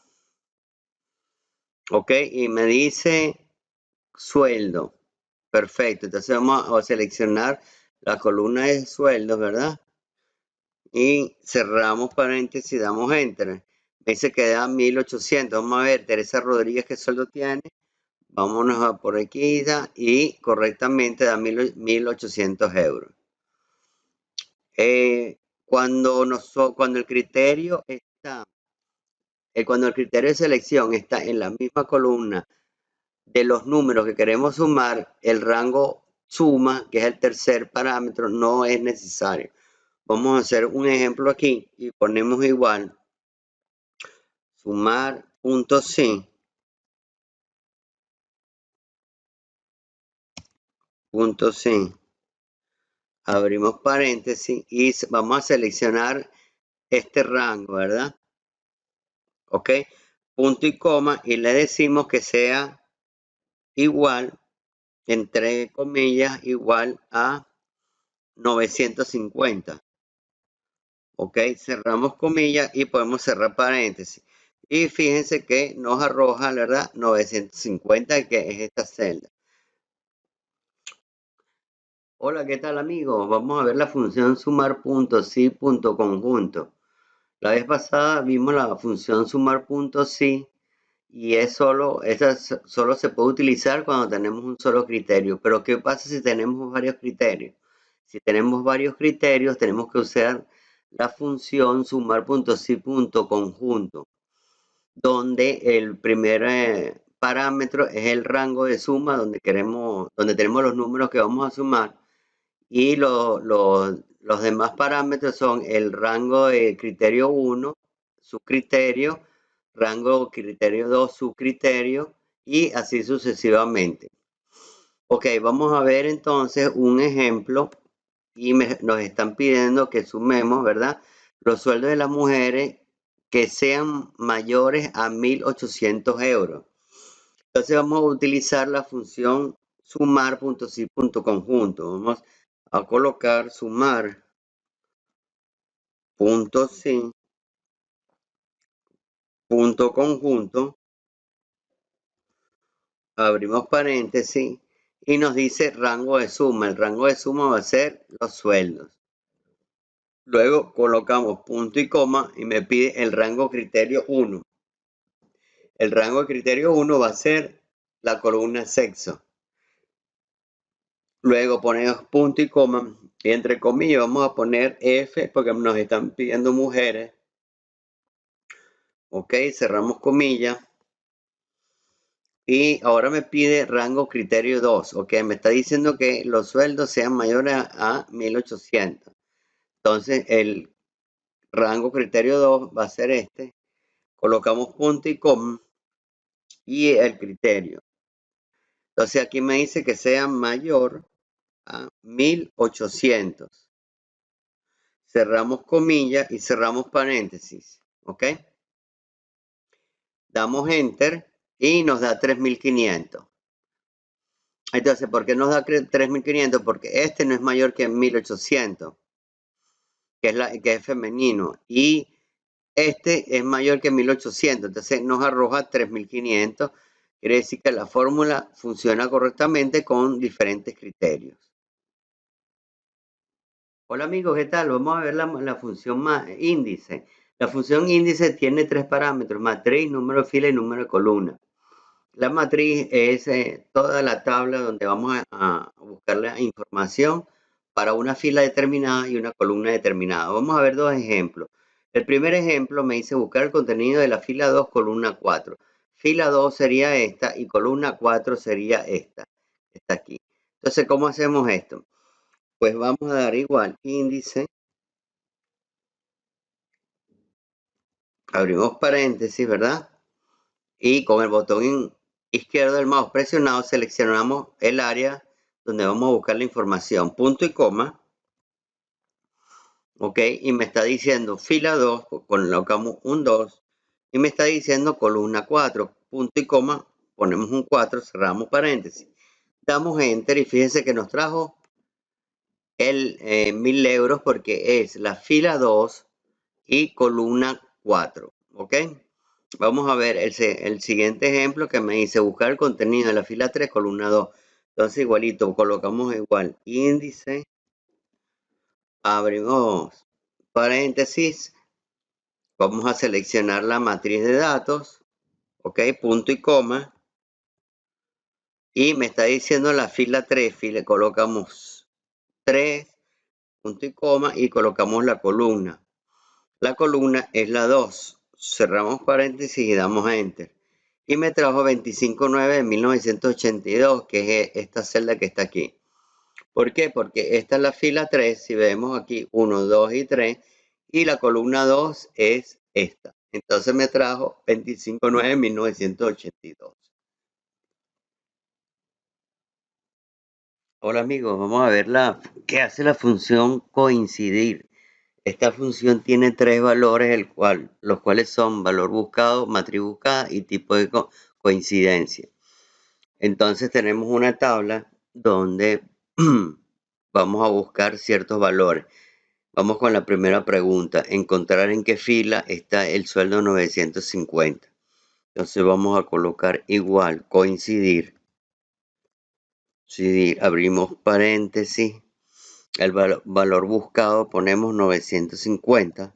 ¿ok? Y me dice sueldo. Perfecto, entonces vamos a seleccionar la columna de sueldos, ¿verdad? Y cerramos paréntesis y damos enter. Me dice que da 1.800. Vamos a ver, Teresa Rodríguez, ¿qué sueldo tiene? Vámonos a por aquí y correctamente da 1.800 euros. Cuando el criterio está, cuando el criterio de selección está en la misma columna de los números que queremos sumar, el rango suma, que es el tercer parámetro, no es necesario. Vamos a hacer un ejemplo aquí y ponemos igual, sumar, punto sí, punto sí, abrimos paréntesis y vamos a seleccionar este rango, ¿verdad? Ok, punto y coma y le decimos que sea igual, entre comillas, igual a 950. Ok, cerramos comillas y podemos cerrar paréntesis. Y fíjense que nos arroja, ¿verdad? 950, que es esta celda. Hola, ¿qué tal amigos? Vamos a ver la función sumar punto sí punto conjunto. La vez pasada vimos la función sumar punto sí y esa solo se puede utilizar cuando tenemos un solo criterio. Pero ¿qué pasa si tenemos varios criterios? Si tenemos varios criterios, tenemos que usar la función sumar punto sí punto conjunto, donde el primer parámetro es el rango de suma donde tenemos los números que vamos a sumar y Los demás parámetros son el rango de criterio 1, su criterio, rango criterio 2, su criterio, y así sucesivamente. Ok, vamos a ver entonces un ejemplo y nos están pidiendo que sumemos, ¿verdad? Los sueldos de las mujeres que sean mayores a 1.800 euros. Entonces vamos a utilizar la función sumar.si.conjunto. Vamos a colocar sumar.si.conjunto. Abrimos paréntesis y nos dice rango de suma. El rango de suma va a ser los sueldos. Luego colocamos punto y coma y me pide el rango criterio 1. El rango de criterio 1 va a ser la columna sexo. Luego ponemos punto y coma y entre comillas vamos a poner F porque nos están pidiendo mujeres. Ok, cerramos comillas. Y ahora me pide rango criterio 2. Ok, me está diciendo que los sueldos sean mayores a 1.800. Entonces el rango criterio 2 va a ser este. Colocamos punto y coma y el criterio. Entonces aquí me dice que sea mayor a 1.800. Cerramos comillas y cerramos paréntesis. ¿Ok? Damos enter y nos da 3.500. Entonces, ¿por qué nos da 3.500? Porque este no es mayor que 1.800, que es femenino. Y este es mayor que 1.800. Entonces nos arroja 3.500. Quiere decir que la fórmula funciona correctamente con diferentes criterios. Hola amigos, ¿qué tal? Vamos a ver la función índice. La función índice tiene tres parámetros: matriz, número de fila y número de columna. La matriz es toda la tabla donde vamos a buscar la información para una fila determinada y una columna determinada. Vamos a ver dos ejemplos. El primer ejemplo me dice buscar el contenido de la fila 2, columna 4. Fila 2 sería esta y columna 4 sería esta. Está aquí. Entonces, ¿cómo hacemos esto? Pues vamos a dar igual índice. Abrimos paréntesis, ¿verdad? Y con el botón izquierdo del mouse presionado seleccionamos el área donde vamos a buscar la información. Punto y coma. Ok, y me está diciendo fila 2, colocamos un 2. Y me está diciendo columna 4, punto y coma, ponemos un 4, cerramos paréntesis. Damos enter y fíjense que nos trajo el 1.000 euros porque es la fila 2 y columna 4. Ok. Vamos a ver el siguiente ejemplo que me dice buscar el contenido de la fila 3, columna 2. Entonces igualito, colocamos igual índice, abrimos paréntesis, vamos a seleccionar la matriz de datos, ok, punto y coma, y me está diciendo la fila 3, colocamos 3, punto y coma, y colocamos la columna. La columna es la 2, cerramos paréntesis y damos a enter. Y me trajo 25.9 de 1982, que es esta celda que está aquí. ¿Por qué? Porque esta es la fila 3, si vemos aquí 1, 2 y 3, y la columna 2 es esta. Entonces me trajo 25.9 de 1982. Hola amigos, vamos a ver qué hace la función coincidir. Esta función tiene tres valores, los cuales son valor buscado, matriz buscada y tipo de coincidencia. Entonces tenemos una tabla donde vamos a buscar ciertos valores. Vamos con la primera pregunta. Encontrar en qué fila está el sueldo 950. Entonces vamos a colocar igual, coincidir. Abrimos paréntesis. El valor buscado ponemos 950.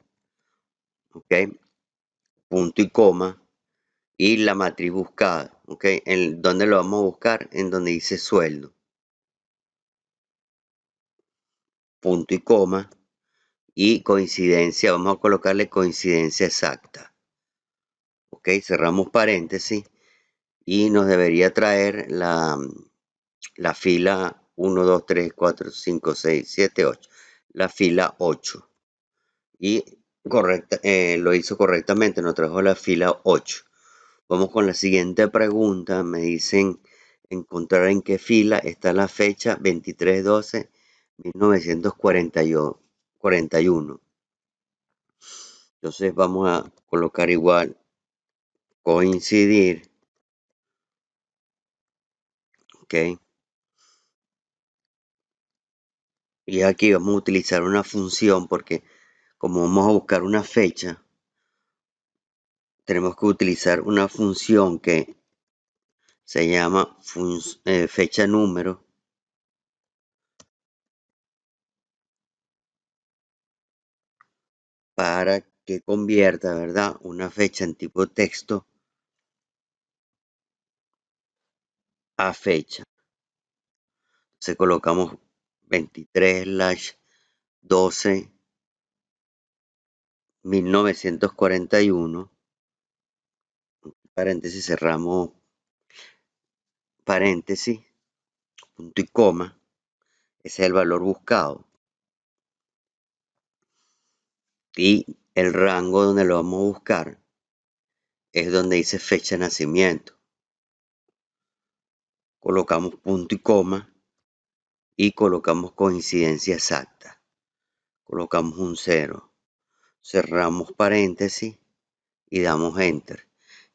Ok. Punto y coma. Y la matriz buscada. Ok. ¿Dónde lo vamos a buscar? En donde dice sueldo. Punto y coma. Y coincidencia, vamos a colocarle coincidencia exacta. Ok, cerramos paréntesis y nos debería traer la fila 1, 2, 3, 4, 5, 6, 7, 8. la fila 8. Y lo hizo correctamente, nos trajo la fila 8. Vamos con la siguiente pregunta. Me dicen encontrar en qué fila está la fecha 23/12/1941. Entonces vamos a colocar igual coincidir, ¿ok? Y aquí vamos a utilizar una función porque como vamos a buscar una fecha, tenemos que utilizar una función que se llama fecha número para que convierta, ¿verdad?, una fecha en tipo texto a fecha. Se colocamos 23/12/1941, paréntesis, cerramos paréntesis, punto y coma. Ese es el valor buscado. Y el rango donde lo vamos a buscar es donde dice fecha de nacimiento. Colocamos punto y coma y colocamos coincidencia exacta. Colocamos un 0. Cerramos paréntesis y damos enter.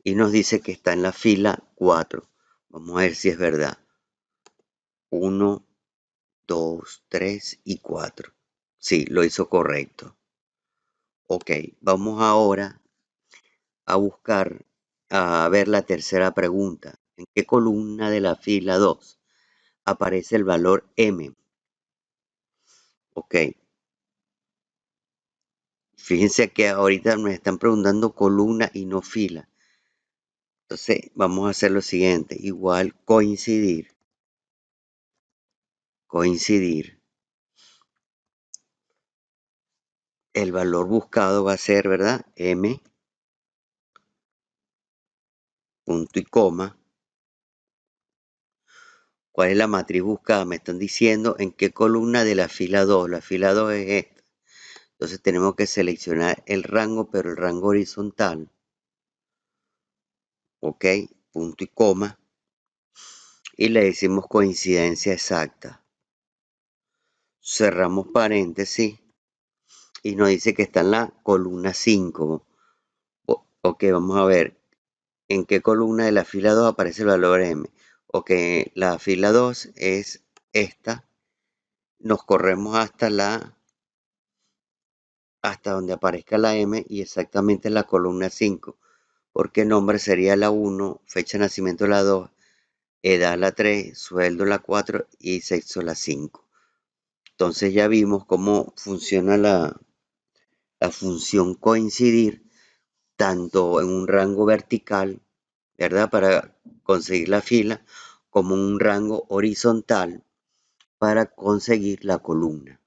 Y nos dice que está en la fila 4. Vamos a ver si es verdad. 1, 2, 3 y 4. Sí, lo hizo correcto. Ok, vamos ahora a buscar, a ver la tercera pregunta. ¿En qué columna de la fila 2 aparece el valor M? Ok, fíjense que ahorita me están preguntando columna y no fila. Entonces vamos a hacer lo siguiente. Igual coincidir. El valor buscado va a ser, ¿verdad? M, punto y coma. ¿Cuál es la matriz buscada? Me están diciendo en qué columna de la fila 2. La fila 2 es esta. Entonces tenemos que seleccionar el rango, pero el rango horizontal. Ok, punto y coma. Y le decimos coincidencia exacta. Cerramos paréntesis y nos dice que está en la columna 5. Ok, vamos a ver en qué columna de la fila 2 aparece el valor M. Ok, la fila 2 es esta. Nos corremos hasta donde aparezca la M y exactamente en la columna 5. Porque nombre sería la 1, fecha de nacimiento la 2, edad la 3, sueldo la 4 y sexo la 5. Entonces ya vimos cómo funciona la función coincidir tanto en un rango vertical, ¿verdad?, para conseguir la fila, como en un rango horizontal para conseguir la columna.